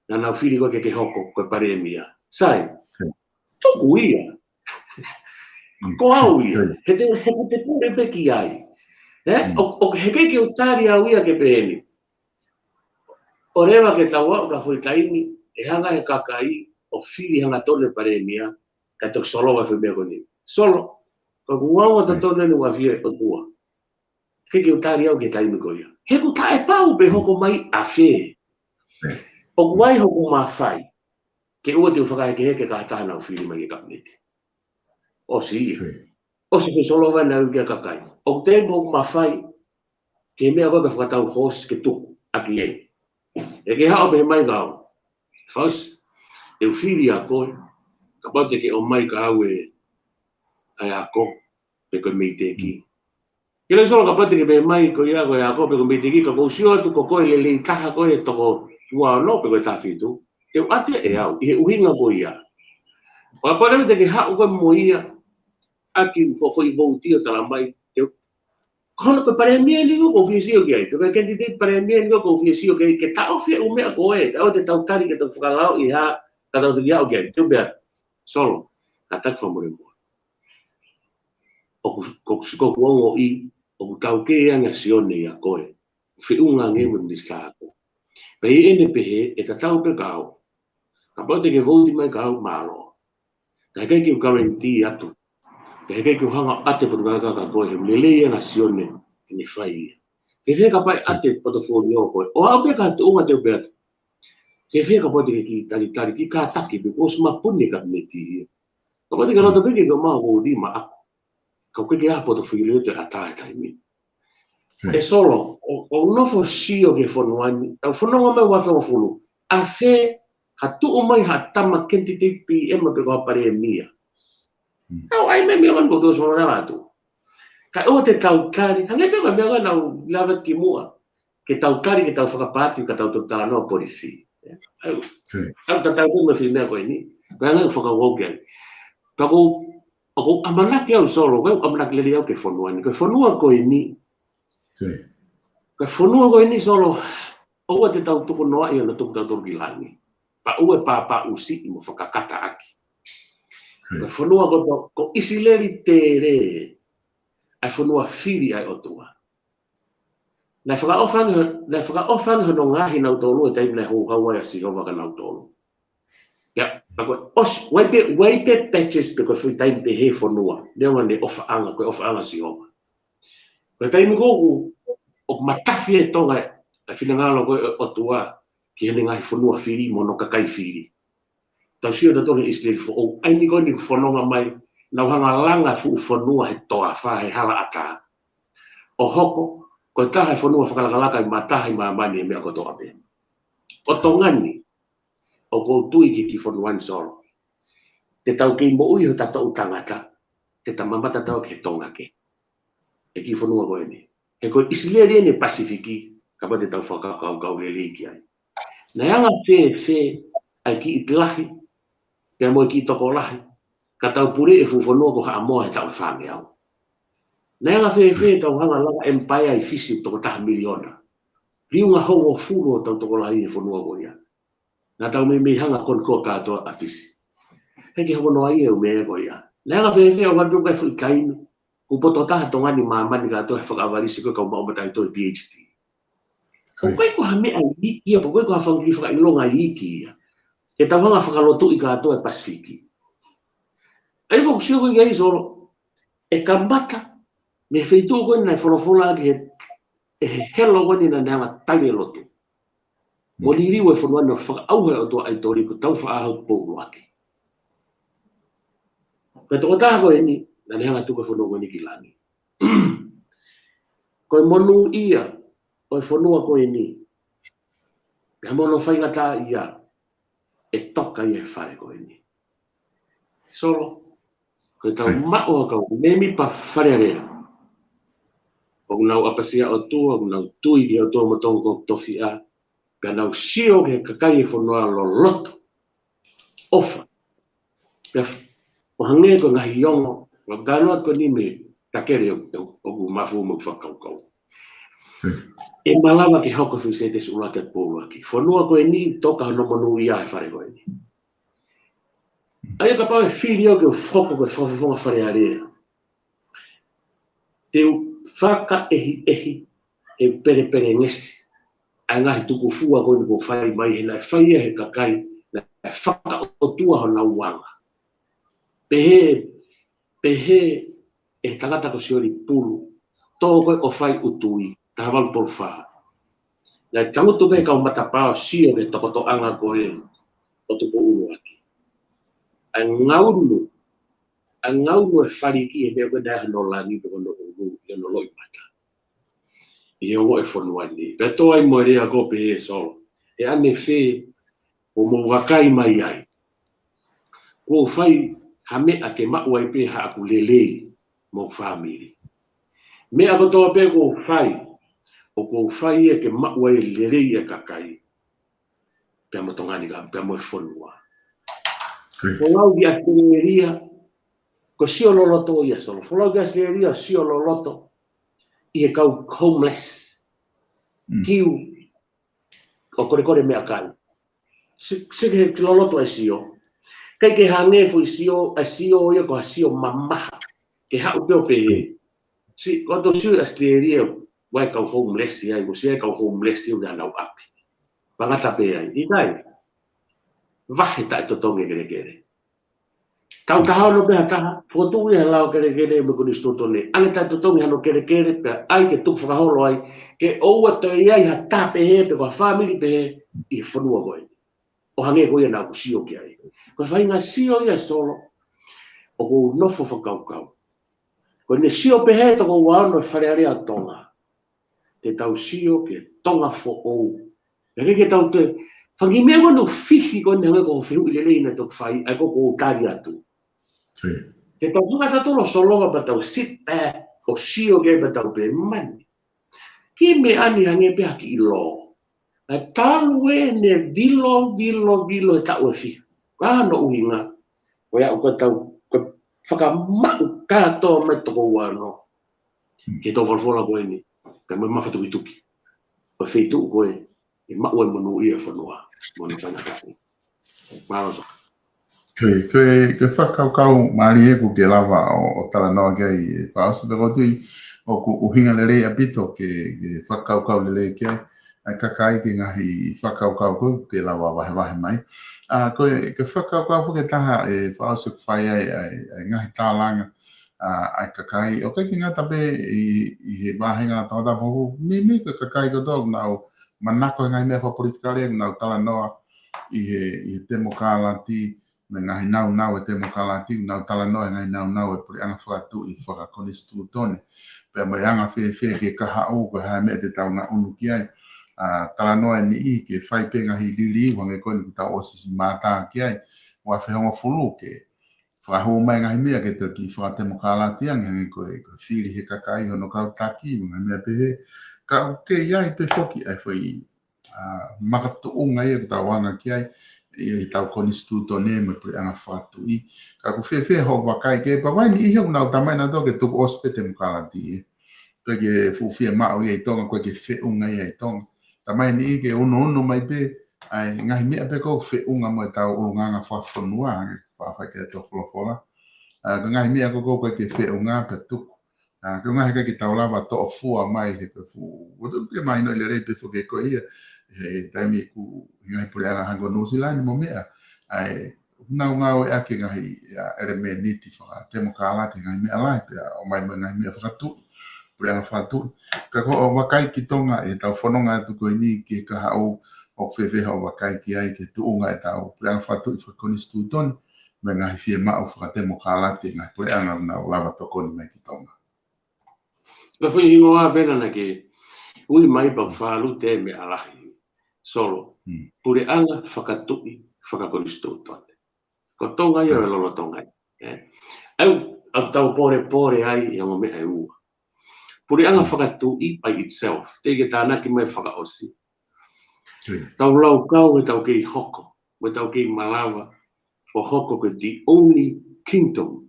na nau whiri koe ke hoko, koe paremia. Sai, toku ia. Ko au ia, he te pure peki ai. O heke ke utari au ia ke peheni. O rewa ke taua o ka fui taini, e hanga he kakai, o whiri hanga tole paremia, ka tok solo wa fui mea koni. Solo. Ko kuawa ta tone ni wafie o tua. Ke utari au ke taimi ko ia. He ku tae pau pe hoko mai a whee. O kuai hoko ma whai. Ke ua te uwhakae ke heke ka tahana o whiri mai ke kabineti. O si ia. O se ke solo vai na uke kakai. O te hoko ma whai. Ke mea koe pe whakatau hos ke tuku a ki ei. E ke hao pe mai kau. Faus. E whiri a koe. Ka pau te ke o mai ka au e ai a ko. Pe koe mei te ki. Kila solo ka pati ke mai ko ia ko ya ko pe ko mitiki ko sio tu ko le taha ko e to wa no pe ko ta fitu te ate e au i uhinga ko ia o pa le te ke ha ko mo ia aki fo foi voltio tala mai te kono ko pare mi ni ko fisio ke ai to ke te pare mi ni ko fisio ke ta o fe o me ko e o te tau tari ke to fukala i ha ka to ia o ke te be solo atak fo mo o ko ko i o tau ke anga sione ia koe fe unga nge mo ni stako pe ene pe e ta tau pe kau ka pote ke voti mai kau malo ka ke ki guarantee atu ka ke ki hanga ate po ka koe le le anga sione ni fai ke fe ka pai ate portfolio koe o a pe ka tu unga te pe ke fe ka pote ki tari ki ka taki pe o sma punni ka meti ka pote ka no te pe ke ma o di ma ka ke a portfolio te ata mi e solo o no fo sio ke fo noani o fo no me wa fo fulu a fe ha tu o mai ha tama kenti te PM pe ko pare mia au ai me me ko do so na tu ka o te tau kari ha me me na lava ki mua ke tau kari ke tau whakapati ka tau tala no polisi au ta tau me fina ko ni ka na fo ka wogen ka ko o amana ke o solo ko amana ke le ke fo noani ko fo noa ko ni ka fonua ko ini solo o te tau tuku noa i ana tuku tau gilangi pa ue pa usi i mo whakakata aki ka fonua ko isileri tere ai fonua firi ai otua na whakaofanga no ngahi nau tolu e taimi na hou hawa ya sihova ka nau tolu ya ako os waipe patches pe ko fui taimi pe he fonua neo ne ofa anga sihova ko taimi ko o matafi e tonga a fina ngalo ko o tua ki hene ngai fonua firi mono kakai firi tau sio da tonga isle fo o ai ni ko ni fononga mai na hanga langa fu fonua he toa fa he hala ata o hoko ko ta he fonua whakalaka i matahi ma mani e mea ko toa pe o tongani o ko tui ki fonuan solo te tau ke mo ui ho tata utangata te tamamata tau ke tonga ke e ki fonua ko ene e ko isileri ne Pasifiki ka ba te tau whakakau le liki ai. Na yanga fe ai ki itlahi, ke mo ki toko lahi, ka tau pure e fufonua ko ha amoa e tau whange au. Na yanga fe tau hanga langa empire i fisi toko taha miliona. Riunga hongo furo tau toko lahi e fonua ko ia. Na tau me hanga kon ko katoa a fisi. Heki hono ai e ume ko ia. Na yanga fe o vandu kai fu ikaini, ku poto taha tonga ni mamani ka to whakawarisi ko ka umata i to PhD. O kai ko hame ai ia po kai ko hafangi whakailonga iki ia. E tau hanga whakalotu i ka to e Pasifiki. Ai ko sio ko ia solo e kambata me feitu ko na folofola ke e hello ko ni na nga tali lotu. Mo liri we fo no whaka au he o to ai tori ko tau wha au po waki. Ka to ta ko ni na nga tu ko fo no ni kilani. Ko monu ia o fonua ko ni. Ka mono fai ngata ia e toka ia fare ko ni. Solo ko tau mao ka memi pa fare rea. O nau apasia o tu o nau tui ki o tu mo tongo tofia ka nau sio ke kakai fonua lo loto. Ofa. O hange ko ngahi yongo o ganoa ko ni me takere o mafu mo whakaukau. E malawa ki hoko fi se te sula ke polo aki. Fonua ko ni toka no monu ia e fare ko ni. Ai ka pa fili o ke foko ko fofonga fare area. Te whaka ehi e pere ngesi. Ai ngahi tuku fua ko ni ko fai mai he na fai he kakai na whaka o tua ho na uanga. Pehe e tangata ko siori pulu tō o fai utui ta wal por fa na tangu to be ka mata pa sio ke to anga ko e o tuku ulu aki angaunu e fari ki e me ko da no la ni ko no no loi mata e o e fonuani pe to ai mo rea ko pe so e ane fe o mo wakai mai ai ko fai hame ake ma wai pe ha ku lele mo family Me a kotoa pe ko fai. O ko fai e ke maua e lerei e kakai. Pea mo tongani ka, pea mo e whanua. Folau ki a tereria, ko sio loloto ia solo. Folau ki a tereria, sio loloto. I e kau homeless. Kiu, o kore mea kai. Sike ke loloto e sio. Kai ke hange fui sio, a sio ia ko a sio mamaha. Ke hau peo pe he. Si, ko to sio a tereria, wai kau homeless ia, ko sia kau homeless ia uda nau api. Pangata pe ai. I kai. Vahe tai totonge kere. Kau kahau no pe hataha, fotu ia lau kere me kunisto tone. Ane tai totonge hano kere pe ai ke tuk whakaholo ai, ke oua to iai hata pe he, pe kwa family pe he, i whanua koe. O hange koe na ku sio ki ai. Ko whainga sio ia solo, o ko nofo whakau. Ko ne sio pe he, toko wano e wharearea tonga. Te tau sio ke tonga fo ou. Eke ke tau te, whangi mea wano whihi ko ne hange ko whihu i lelei na tuk whai, ai ko tari atu. Te tau hunga tatolo solonga pa tau sit back, o sio ke pa tau pe mani. Ki me ani hange pe haki i lo. A talu e ne vilo e tau e whihu. Ka no uhinga. Ko ia uka tau, ko whakamau katoa mai toko wano. Ke tau whalwhala koe ni. Ka mai mawhatu i tuki. Ko wheitu koe, e mau e monu ia whanua. Monu whanakari. Marosa. Ke whakaukau maari e ku ke lava o tala noa kei e whaosa pe kotui o ku uhinga lele a pito ke whakaukau lele kei ai kakai ke ngahi whakaukau ku ke lava wahe mai. Ke whakaukau fu ke taha e whaosa ku whai ai ngahi tālanga ai kakai o ke ngata pe i he mahinga tawata pohu mi ke kakai koto nau manako ngai mea whapolitikale nau tala noa i he demokralati me ngahi nau e te mokalati nau tala noa ngai nau e puri anga whakatu i whakakonistu tone. Pea mai anga whewhe ke kaha o ko hae mea te tau ngā unu ki ai. Tala noa ni i ke whai pe ngahi lili wange koni ki tau osis mātā ki ai. Wa whehonga fulu ke whaho mai ngahi mea ke te ki whakate mokalati angi koe whiri he kakai hono kau taki ngai mea pe he. Ka ke iai pe whoki ai whai makatu unga e tau wanga ki ai. I tau konistu tone me puri anga whatu i. Ka ku whewhe ho wakai ke, pa waini i hau nau tamai na toke tuku ospete mukalati e. Koe ke fuwhia mao i ai tonga, koe ke wheunga i ai tonga. Tamai ni i ke unu mai pe, ai ngahi mea pe kou wheunga mo e tau urunganga whawhanua, whawhai ke to wholofola. Ka ngahi mea kou koe ke wheunga pe tuku. Ka ngahi ke tau lava to o fua mai he pe fu. Wadu ke mai no i le rei pe fuke koe ia. He taimi ku ngai pure ana hango New Zealand mo mea ai ngau e ake ngai ere me niti fa te mo kala te ngai me ala pe o mai mo ngai me fa tu pure ana fa tu ka ko o wakai ki tonga e tau fononga tu ko ni ke ka o fefe ho wakai ki ai ke tu unga e tau pure ana fa tu fa konistu ton me ngai fie ma o fa te mo kala te ngai pure ana na lava to kon me ki tonga ka foi ingoa bena na ke ui mai pa falu te me alahi solo pure anga whakatuki whakakonistu tone. Ko tonga ia e lolo tonga. Au tau pore ai i anga mea e ua. Pure anga whakatuki by itself. Te ke tānaki mai whakaosi. Tau lau kau e tau kei hoko. Me tau kei malawa. O hoko ke the only kingdom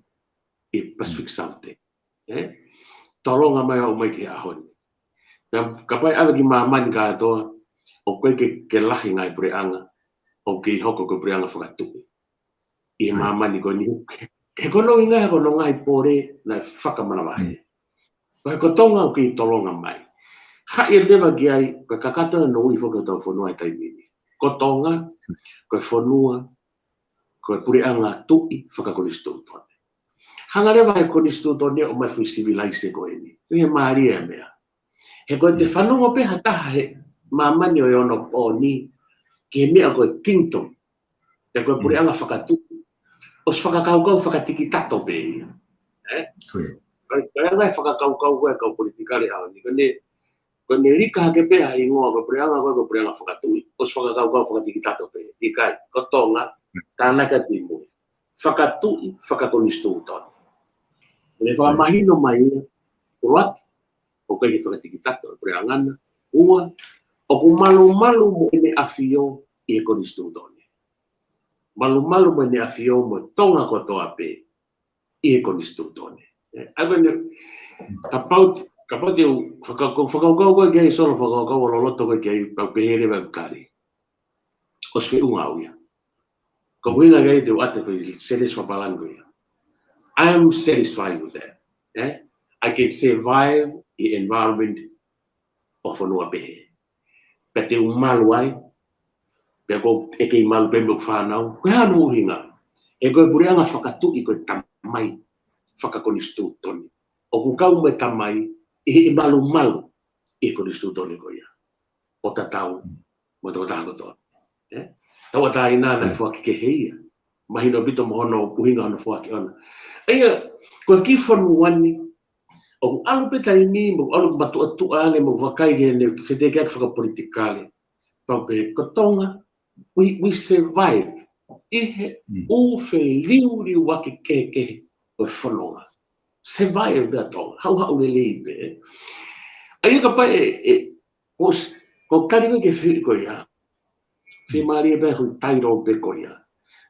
i Pacific South. Tolonga mai au mai ke ahoni. Ka pai awa ki mamani ka atoa. O koe ke lahi ngai pure anga, o ke hoko ke pure anga whakatuki. I mamani ko ni ke kono i ngai kono ngai pore na whakamana wahe. Ko tonga o ke tolonga mai. Ha i lewa ki ai, ka kakata no ui whoka tau whanua i taimini. Ko tonga, ko whanua, ko pure anga tui whakakonistu tone. Hanga lewa e konistu tone o mai fui civilise ko e ni. He maria mea. He koe te whanua pe hataha he mamani o ono o ni ke mea koe kingdom te koe pure anga whakatuki os whakakaukau whakatiki tato pe koe anga whakakaukau koe kau politikare hao ni koe ne rika hake pe a ingoa koe pure anga koe pure anga whakatuki os whakakaukau whakatiki tato pe i kai, ko tonga tānaka timu whakatuki whakatonistu utoni le whamahino mai uruat o kai ke whakatikitata o pre angana, ua, o ku malu mo ene afio I e konistu tone. Malu mo ene afio mo tonga kotoa pe I e konistu tone. Agone, kapau te whakaukau koe kei solo whakaukau o loloto koe kei pau pehere wa kari. O sve unga au ia. Ko winga kei te wate whi satisfy palango ia. I'm satisfied with that. I can survive the environment of Whanua Pehe. Pe te umalu ai, pe ko e kei malu pe mbuk whanau, koe hanu uhinga. E koe pureanga whakatu I koe tamai, whakakonistu toni. O ku kau me tamai, I malu I konistu toni ko ia. O tatau, mo te wataha kotoa. Tau ata ina na whaki ke heia. Mahino bito mohono uhinga hana whaki ona. Eia, koe ki whanuani, o alu peta ini mo alu batu atu ale mo vakai ge ne fete ke ka politikale pa pe kotonga we survive ihe o feliu li waki ke o fononga survive da to how le lebe ai ka pa os ko kari ke fi ko ya fi mari be hu tairo pe ko ya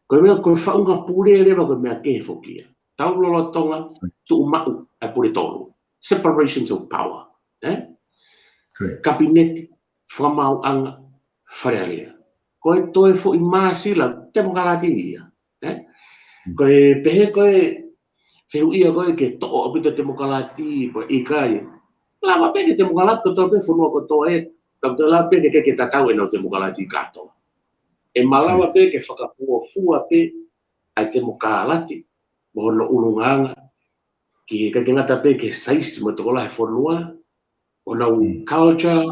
ko me ko fa unga pure le ba ko me ke fokia tau lo tonga tu mau a pure tolu separations of power. Kabinete whamau anga wharearea. Koe toe fo I māsila demokratia. Koe pehe koe whehu ia koe ke to'o apita demokratia koe I kai. Lama peke demokratia koe pe whanua ko toa e. Kapita la peke ke tatau e nau demokratia kato. E malawa peke whakapua fua pe ai demokratia. Mohono ulunganga. Ki ka ngata pe ke sais mo to la fornua o na culture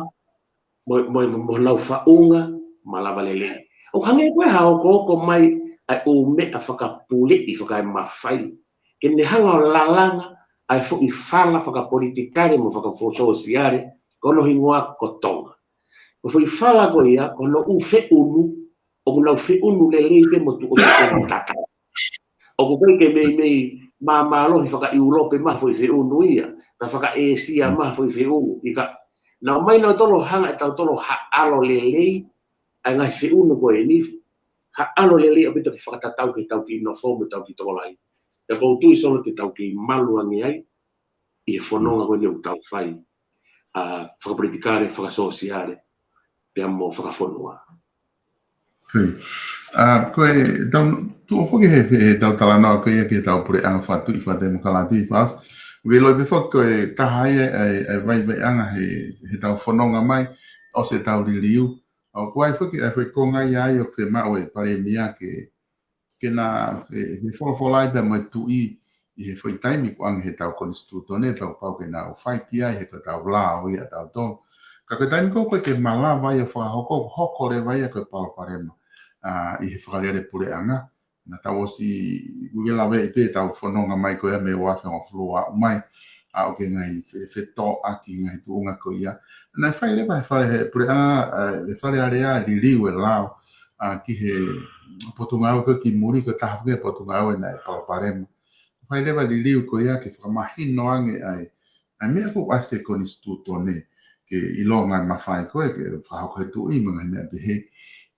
mo na faunga malava lele o hange ko ha ko mai ai o me a faka pule I faka mafai ke ne hanga lalanga ai fo I fala faka politikare mo faka fo sociale ko no hingwa ko tonga o fo I fala ko ia ko no u fe unu o na fe unu lele pe mo tu o tata o ko ke me malo faka Europe ma foi fe unu ia ta faka Asia ma foi fe unu ika na mai no tolo hanga ta tolo ha alo lele anga fe unu ko ni ha alo lele abita faka tau ki no fomo tau ki tolai ta ko tu solo te tau ki malu angi ai I fononga ko le tau fai a faka politikare faka sociale pe mo faka fonua koe tu o foki he tau talana o koe ke tau pure anga whatu I wha demokrati whas. We loi pe whak koe tahai e vai anga he tau whanonga mai o se tau liliu. O koe whaki e whai konga I ai o whe mao e pare mia ke na he wholawholai pe mai tui I he whai taimi ko anga he tau konstitutone pau ke na o whaiti ai he ko tau la o ia tau tō. Ka koe taimi ko koe ke mala vai e whahoko hoko le vai e koe pao parema. I he whakalere pure anga. Na tau si uge lawe I pe tau whanonga mai koe me wafe o flua o mai. A o ke ngai whetō aki ngai tuunga ko ia. Na whai lewa he whare he pure anga, he whare area li riu e lao. Ki he potunga au ko ki muri ko tahafuke potunga au e nai palaparema. Whai lewa li riu ko ia ke whakamahino ange ai. Ai mea ko ase ko ni stutone ke ilonga mawhai koe ke whahoko he tu I mga hina pehe.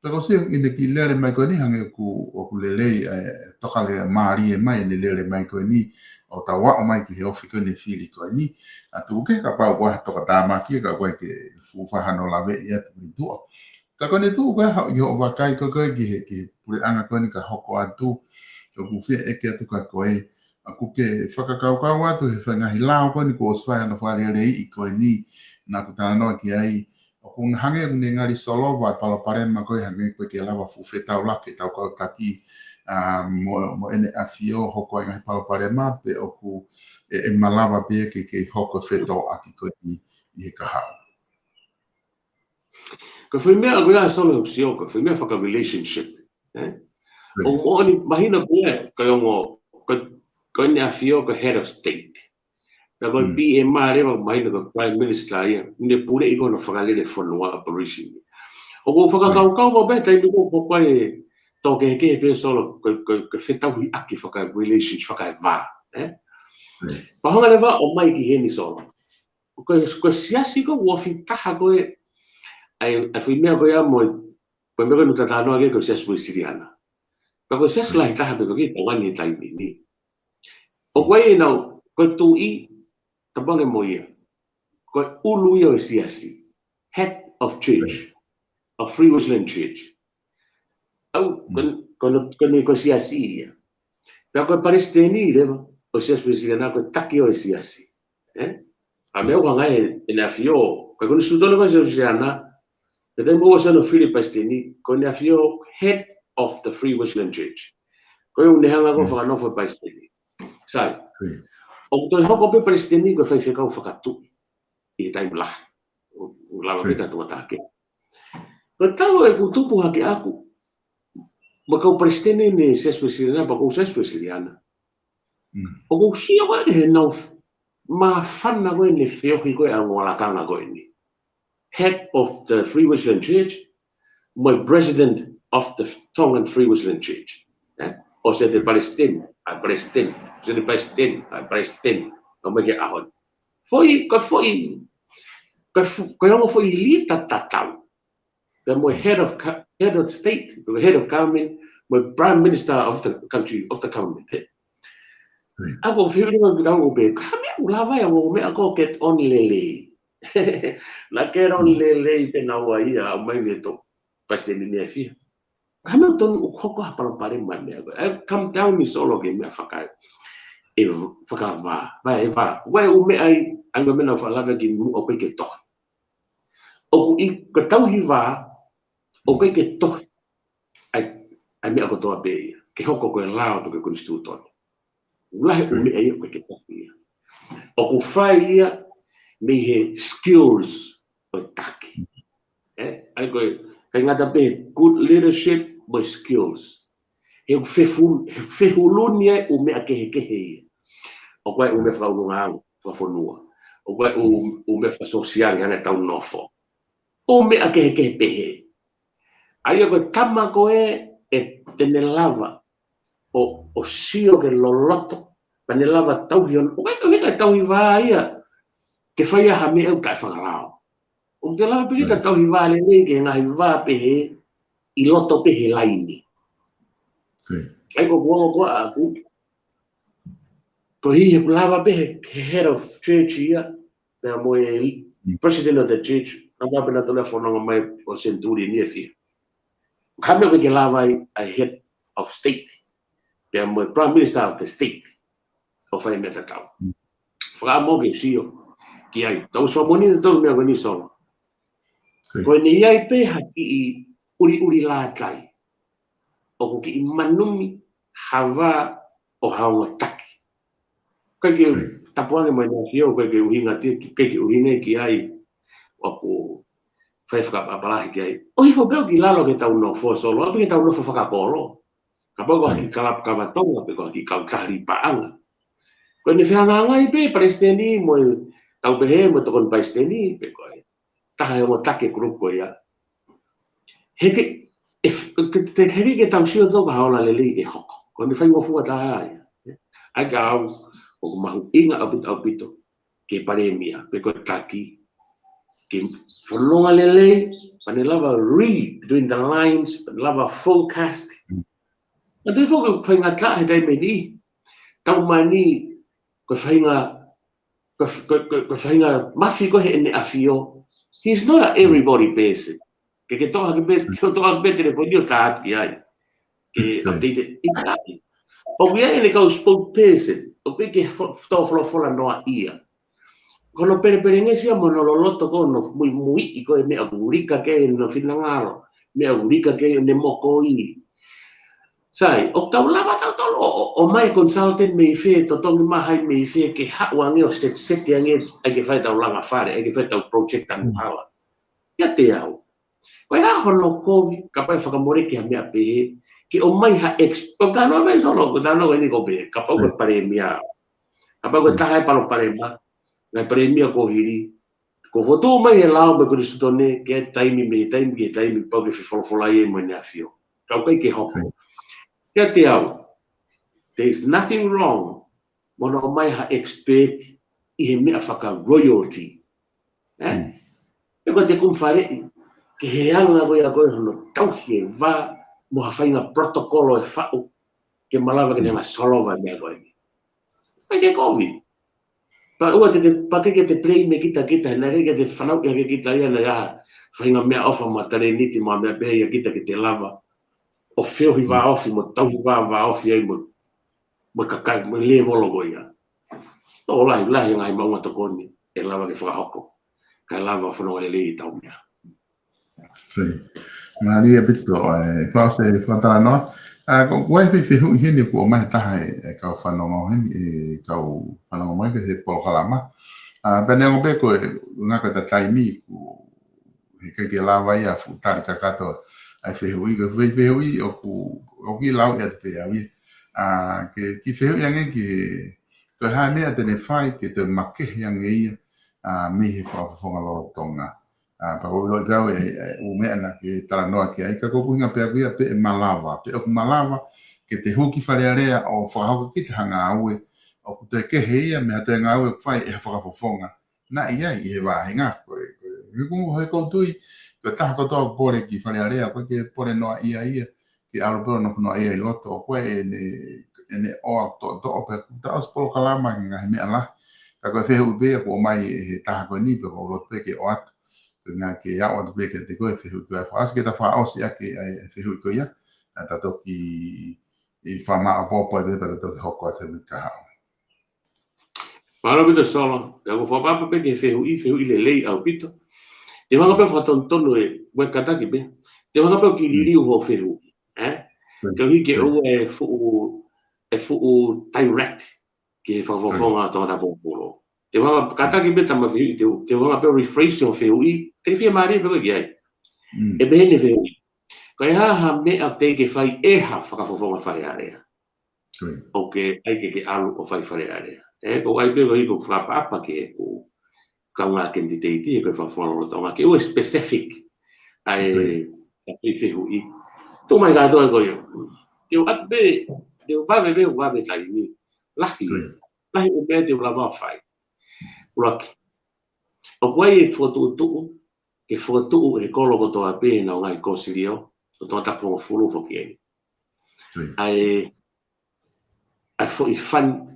Pero se ine ki lere mai koe ni hange ku o ku lelei toka le maari e mai ne lere mai koe ni o ta wa o mai ki he ofi koe ne fili koe ni a tu ke ka pau koe toka tāma ki ka koe ke fuwhahano lawe I atu ni tua. Ka koe ne tu koe hao I ho wakai koe ki he pure anga koe ni ka hoko atu o ku whia eke atu ka koe a ku ke whakakaukau atu he whangahi lao koe ni ko oswhai ana whare rei I koe ni na ku tāna noa ki ai o kung hange ni ngari solo wa pala parema koe hange koe ke lawa fufe tau lake tau kau taki mo ene afio hoko ai ngai pala parema pe o ku e malawa pe ke hoko feto aki koe I he kahau. Ka whi mea koe a solo sio ka whi mea whaka relationship. O moani mahina koe ka ongo koe ne afio ka head of state. Na koe pi rewa mahina ka prime minister ia, ne pure I kono whakalere whanua operation. O ko whakakaukau mo beta I nuko ko koe toke heke pe solo koe whetau I aki whaka relationship whaka e wā. Pahanga le wā o mai ki heni solo. ko siasi ko wo fitaha ko ai fui mea ko ya mo ko me ko no tata no ko siasi mo siriana pa ko siasi la taha ko ki ngani tai ni o ko ina ko tu I tabange mo ia ko ulu ia siasi head of church of Free Wesleyan Church au ko siasi ia pa ko palestini leva o siasi siriana ko takio siasi a me wa ngai ina fio ko sudolo ko siana the then was on Philip Palestini ko na fio head of the Free Wesleyan Church ko yung nehanga ko fa no for Palestini sai o to ho ko Palestini ko fa ka fa tu I time lah la kita tu take ko tau e ku tupu haki aku maka Palestini ni se spesialna ba ko se spesialna o ko sia wa he no ma fanna ko ni fio ko angola kana ko ni head of the Free Wesleyan Church, my president of the Tongan Free Wesleyan Church. O sea, de Palestine, a Palestine, de Palestine, a Palestine, o me que ahon. Foi lita tatau. The my head of state, the head of government, my prime minister of the country, of the government. Ako feeling ng be, kami ulava ya mo me ako get on lele. La kera on lele pe na wa ia mai veto Palestini ne fia Hamilton o koko hapalo pare mai me come down ni solo ke me faka e faka va o me ai anga me na fala ve ki mu o ke to o I ko tau hi va o ke to ai me ko to be ke hoko ko lao to ke konstituto la o me ai ko ke to o ku fai ia me he skills o taki ai ko kai ngata be good leadership by skills he fehulunia o me ke o ko o me fa unga fa fonua o ko o me fa social ngana tau nofo o me ke pehe ai ko tama ko tenelava o sio ke loloto panelava tau hion o ka tau va ia ke fai ha me o ka whakarao. O te lawa piki tau hi wale nei ke ngahi wā pehe I loto pehe laini. Ai ko kuongo koa aku. Ko hi he kulawa pehe head of church ia. Pea mo president of the church. Napa pena tole whanonga mai o centuri ni e fia. Kame ko ke lawa a head of state. Pea mo prime minister of the state. O whai mea tatau. Whaka mo ke sio. Ki ai, tau so moni tau mea ko ni so. Ko ni ai pe haki uri la tai. O ko ki manumi hawa o hawa taki. Ka ki tapuane mai na hio ka ki uhinga te ki uhinga ki ai o ko fai whaka papalahi ki ai. O hifo beo ki lalo ke tau no fo solo, api ke tau no fo whakakolo. Ka pako haki kalap kawatonga, pe ko haki kautari paanga. Ko ni whiangangai pe Palestini mo tau pehe mo tokon Palestini pe ko ai. Taha mo take grup ko ia. Heke te heke ke tau sio tau ka haola lele e hoko. Ko ni whai ngofua taha ia. Ai ka au o ko mahu inga apito ke paremia pe ko taki ke whanonga lele pane lava read between the lines pane lava forecast. Na tui whoko whai ngā tā he taime ni tau mani ko whainga mafi ko he ene afio. He's not a everybody person. Ke toha ke be telefonio tā ati ai. Ke updated itai. O kia ene kau spokesperson. O ke tōwholofola noa ia. Kono pere ngesia mo no loloto ko no mui I ko e mea urika ke no finangaro. Mea urika ke ne moko I. Sai, o tau lava tau tolo o mai consultant me fe to tongi mahai me fe ke hawangi o set yangi ai fai tau langa fare, ai fai tau project anu hawa. Ia te au. Koe ha hono kovi, kapai whakamore ki ha mea pehe, ki o mai ha o tano mai sono, ko tano ni ko pehe, kapau ko pare mea. Kapau ko tahai palo pare ma, ngai pare mea ko hiri. Ko foto mai e lao me kuri sutone, ke taimi, pau ke whiwholofola e mo ni a fio. Kau kai ke hoko. Ia te au, there's nothing wrong mono mai ha expect I he mea whaka royalty E ko te kumwhare ke he anga koe a koe hono tauhi e wā mo hawhainga protokolo e whau ke malawa ke ne ma solova mea koe. Pai ke kovi. Pa ua ke te play me kita na ke te whanau ke kita ia na ia whainga mea ofa ma tare niti ma mea beha kita ke te lava o whio hi wā ofi mo tauhi wā ofi ai mo kakai mo le volo koe ia. O lahi ngai maunga tokoni e lava ke whakahoko. Ka lava whanau le i tau mea. Sim. Maria Bito, fase fatala no. Ko wai fi hu hini ko mai ta e ka whanau mo hini e ka whanau mai ke he po kalama. Bene ngo be ko ngaka ta taimi ko he ke lava ia fu tari ka kato ai fi hui ko fi hui o ku o ki lau ia te awi. Ke fi hui yang ke ko ha me te ne fai ke te make yang ia me he fa lo tonga. Pa o lo gau o me ana ke tala noa ke ai ka ko kunga pe pe malava pe o malava ke te huki fare area o fa ho ki te hanga au o te ke heia me te nga au fai e fa fonga na ia i va hinga ko he ko tui ko ta ko to pore ki fare area ko ke pore noa ia ke alo pero no ia i loto ko ne o to pe ta os por kalama nga me ala ka ko fe u be ko mai ta ko ni pe o lo pe ke o nga ke ya o be ke te ko e fihu ko fa as ke ta fa o si ake e fihu ko ya ta to ki i fa ma a po de para to ho ko te ka. Para bito solo, ya ko fa pa pe ke fihu i le lei au pito. Te manga pe fa ton tono e we kata ki be. Te manga pe ki li ho fihu, Ke hi ke o e fu direct ke fa nga to ta po polo. Te wanga kata ki beta ma fiu te wanga pe rephrase o fiu I te fia mari pe ki ai e be ne fiu ko ha me a te ke fai e ha fa fonga fai area o ke ai ke alu o fai fai area ko ai pe ko fa pa ke ko ka nga ke te te ko fa fonga to ma ke o specific ai fiu I to mai ga to ko yo te at be te va be tai ni lahi o be te lava fai rock. O koe e fotu ke fotu e kolo ko toa pēna o ngai kosirio o toa tapo o furu foki ai. Ai fo I fund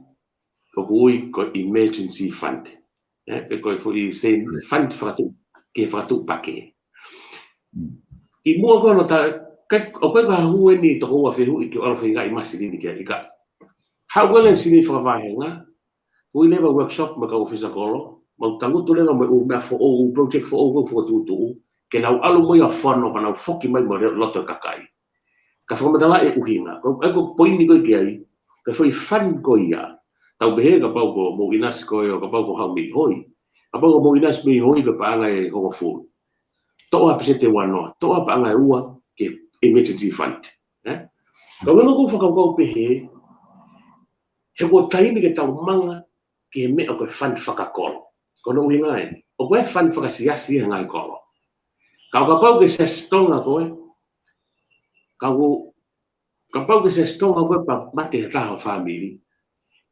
ko kui ko emergency fund. Pe ko fo I se fund fratu ke fratu pake. I mua ko no ta o koe ka hu ni to ko fe hu I ke ora fe ngai masiri ni ke ika. How well and sini fa va nga. We never workshop ma ka ofisa kolo. Mau tangu tu lena o me fo o project fo o fo tu ke na alu mo ya fono pa na foki mai mo loto kakai ka fo me tala e uhinga ko ko poini ko ke ai ka foi fan ko ia tau behe ka pau ko mo inas ko yo ka pau ko ha mi hoi ka pau ko mo inas mi hoi ka pa nga e ko fu to a pese te wano to a pa nga ua ke emergency fund ka no ko fo ka ko behe he ko taimi ke tau manga ke me o ko fund fakakolo kono winga ai o koe fan whakasiasi ngai kolo ka pau ke se stonga koe ka pau ke se stonga koe pa mate taho family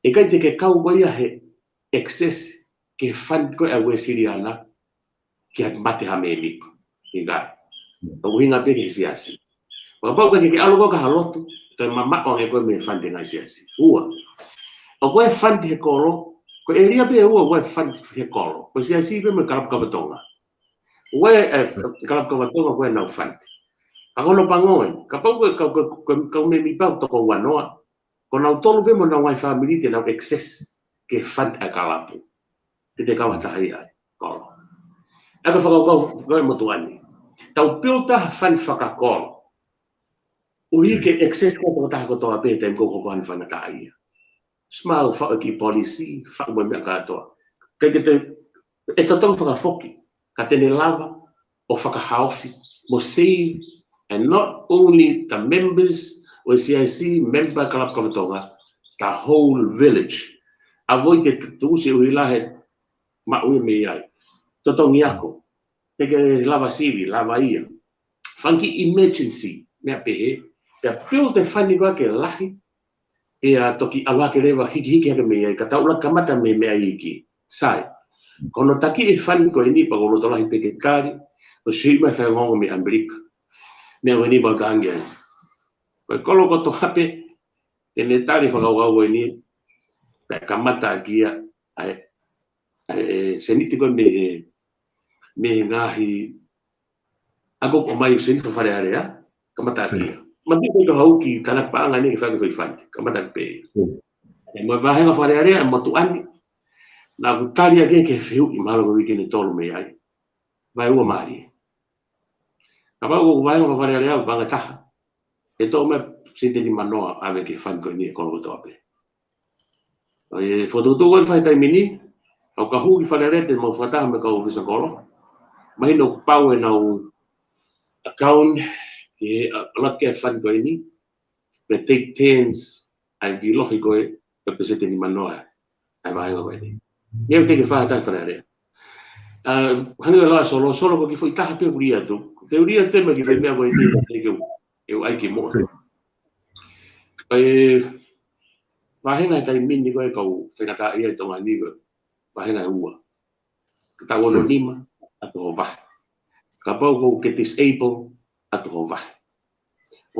e kai te ke kau koe he excess ke fan koe a we siriana ke mate ha me lip inga o winga pe ke siasi ka pau ke alo ko ka halotu te mama o e koe me fan de ngai siasi ua o koe fan de kolo ko e ria be ua we fan he kolo ko sia si be me kalap ka vatonga we kalap ka vatonga we na fan ka kono pangoe ka pau ka me mi pau to ko wanoa ko na tolu be mo na wai family te na excess ke fan a kalapu te ka wata hai ai kolo aka fa ko mo tuani tau pilta fan faka kolo o ke excess ko ta ko to ape te ko ko han fan ta ai small fa ki policy fa mo me ka to ke e to tong fa foki ka te lava o fa ka haufi mo see and not only the members o CIC member club kotonga the whole village avoid ke tu se o ilahe ma o me ai to tong yako ke lava civil lava ia funky emergency me pe build the funny wa ke lahi e a toki awa ke lewa hiki hiki hake me ai ka taula kamata me ai ki sai Kono taki e fan ko ini pa ko tola hipeketari o si ma fa ngongo mi Amerika me wani ba kangia ko kolo ko to hape tene tari fa ko ini pa kamata kia ai seniti ko me ngahi ako ko mai sen fa fare area kamata kia mandi ko hauki kana pa ngani fa ko fan kamata pe mo va ha fare area mo tu ani na kutali ke fiu i malo ko ke ni tolo me ai vai o mari aba o vai o fare area banga ta e to me sinte ni manoa ave ke fan ko ni ko to ape e foto to ko fai tai mini o ka hu ki fare area mo fata me ka o visa kolo mai no pau e no account ke ala ke fan ko ni pe take tens ai di lo ko e pe sinte ni manoa ai vai o ni eu te ke fa ta fare area hanga la solo ko ki foi taha pe uria tu teoria tema ki foi mea ko ni ke eu ai ki mo vahenga tai mini ko e kau whenata ia i tonga niwa vahenga ua ka wono lima ato ho vahe ka pau ko ke disable ato ho vahe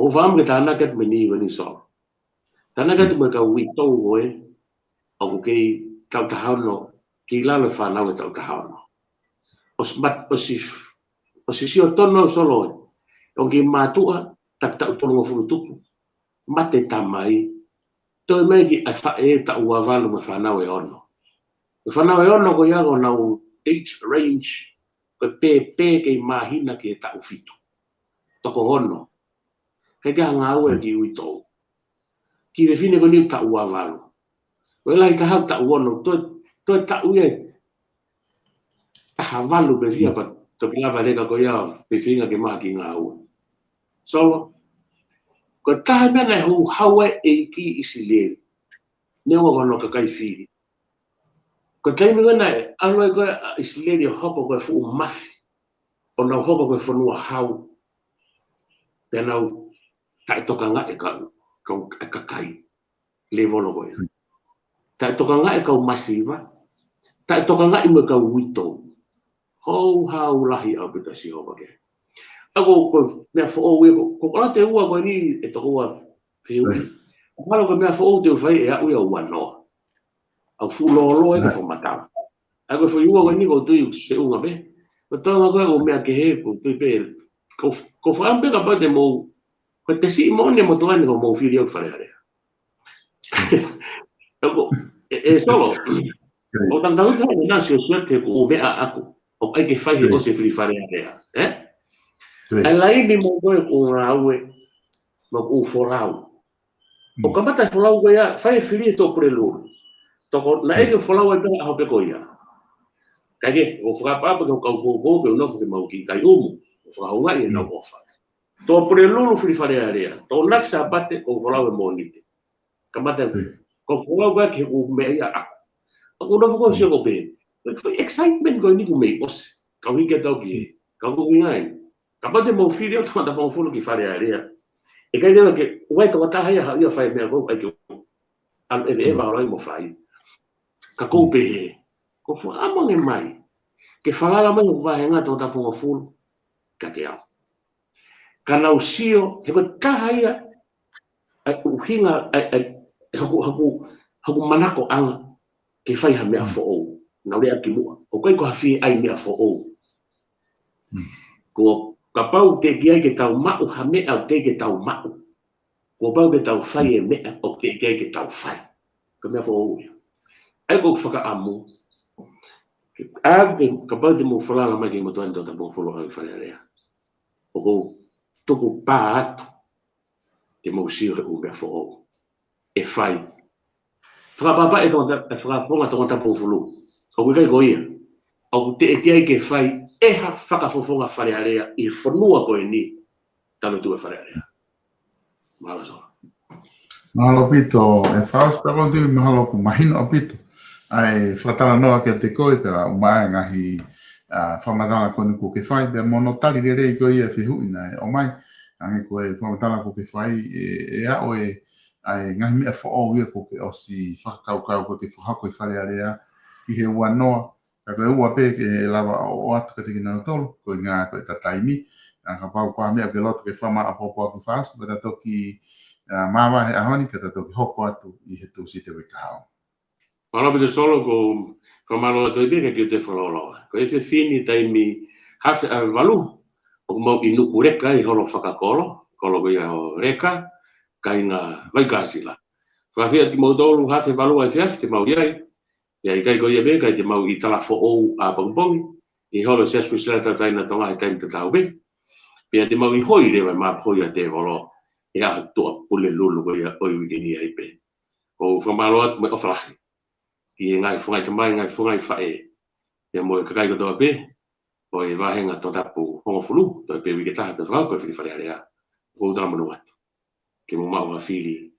o vam ke tana kat mini wani so tana kat me ka wi to o e o ke tau tahano ki lalo whanau e tau tahano o si o tono solo o ki matua tak tau tono fulu tupu mate tamai to megi a fa e ta ua valu me whanau e ono. Me whanau e ono ko iago na u age range ko pe ke mahina ke ta ufitu. Toko ono. Ke ngā ue ki ui tau. Ki refine ko ni ta ua valu. Wela i ta hau ta uono, to ta ue ta havalu pe fia pa to ki lava reka ko ia pe finga ke maha ki ngā ue. Solo, ko tahe mena hu hawe e ki isi leri. Newa wano ka kai whiri. Ko taimi gana e aloi koe isi leri hoko koe fu mafi. O nau hoko koe whanua hau. Penau tae toka nga e ka kai. Le vono koe. Tae toka nga e kau masiva. Tae toka nga i me kau wito. Hou hau lahi au pita si hova ke. Ako koe mea fo oue ko kora te ua koe ni e toko ua whiuri. Halo ko mea fo te whai e au ia wanoa. Au fulolo e ka whamatau. Ai ko whai ua koe ni ko tui se unga me. Ko tonga koe o mea ke he ko tui pe. Ko whaampe ka pate mou. Ko te si mone mo tuani ko mou whiri au whare harea. Ako e solo. O tantau tau e nasi o suerte ko o mea aku. O ai ke whai he o se whiri whare harea. Ai lai ni mo koe ko ngā ue. Mo ko wholau. O kamata wholau koe ia, whai whiri e tō pure lūru. Toko na eke wholau e pēha hau peko ia. Kage, o whakapapa kau kau kōkō ke unofu ke mau ki kai umu. O whakahunga i e nau ofa. Tō pure lūru whiri whare area. Tō naksa apate o wholau e mōnite. Kamata, ko wholau koe ke o mea ia ako. Ako unofu koe sio ko pē. Excitement koe ni ku mei ose. Kau hike tau ki e. Kau kuku ngai. Kapate mau whiri o tamata mau whulu ki whare area. E kai rewa ke uai tō wataha ia hau ia whai mea kou ai ke an e wahoroi mo whai. Ka kou pehe. Ko whaamange mai. Ke whalala mai o wahenga tō tapunga whulu. Ka te au. Ka nau sio, he koe taha ia ai uhinga haku manako anga ke whai ha mea who'ou. Nau rea ki mua. O koe ko hawhi ai mea who'ou. Ko ka pau te ki ai ke tau mau ha mea o te ke tau mau. Ko pau ke tau whai e mea o te ki ai ke tau whai. Ka mea who'ou ia. Ai ko whakaamu. Ave ka pau te mo whalala mai ke mo tuan tau tapu wholo ai whare area. O ko tuku pā atu te mo sio he u mea who'ou. E whai. Whakapapa e whakaponga tō tapu wholo. O ku kai ko ia. O ku te ki ai ke whai eha whakafofonga whare area i whanua koe ni tano tu e whare area. Mahalo so. Mahalo pito, e whaas pekontu i mahalo ku mahino o pito. Ai whatala noa ke te koe pera o mai ngahi whamatanga koni ko ke whai, bea monotari re rei koe ia whihuina e o mai. Ange koe whamatanga ko ke whai e a oe ai ngahi mea whaou ia ko ke osi whakakaukau ko te whahako i whare area ki he ua noa. ka ko ua pe ke lava o atu ka tiki nau tolu ko ngā ko ta taimi ka pau kwa mea ke loto ke whama apopo ki whaasu ka ta toki mawa he ahoni ka ta toki hoko atu I he tu si te wikahao. Malo pe te solo ko whamalo atu I beka ki te whaloloa. Ko e se fini taimi hafe a valu o mau I nuku reka I holo whakakolo, kolo ko ia o reka, ka inga vaikasila. Whawhia ki mau tolu hafe valu ai whiafi te mau iai, ia I kai ko ia beka I te mau I tala fo ou a pongpongi, I holo sesku sila taina tonga he taimi te tau be. Pia te mau I hoi rewa maa hoi a te holo, e a toa pule lulu ko ia oi wikini ai pe. Ko whamalo atu me ofalahi. I ngai whangai tamai, ngai whangai whae. Ia mo e kakai katoa pe, o e wahenga tō tapu hongo fulu, tō e pe wike taha pe whakau koe whiri whare area. Ko utara manu atu. Ke mo mau a whiri,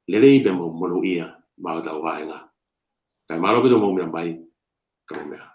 lelei pe mo manu ia, mau tau wahenga. Kai maro pe tō mo mea mai, ka mo mea.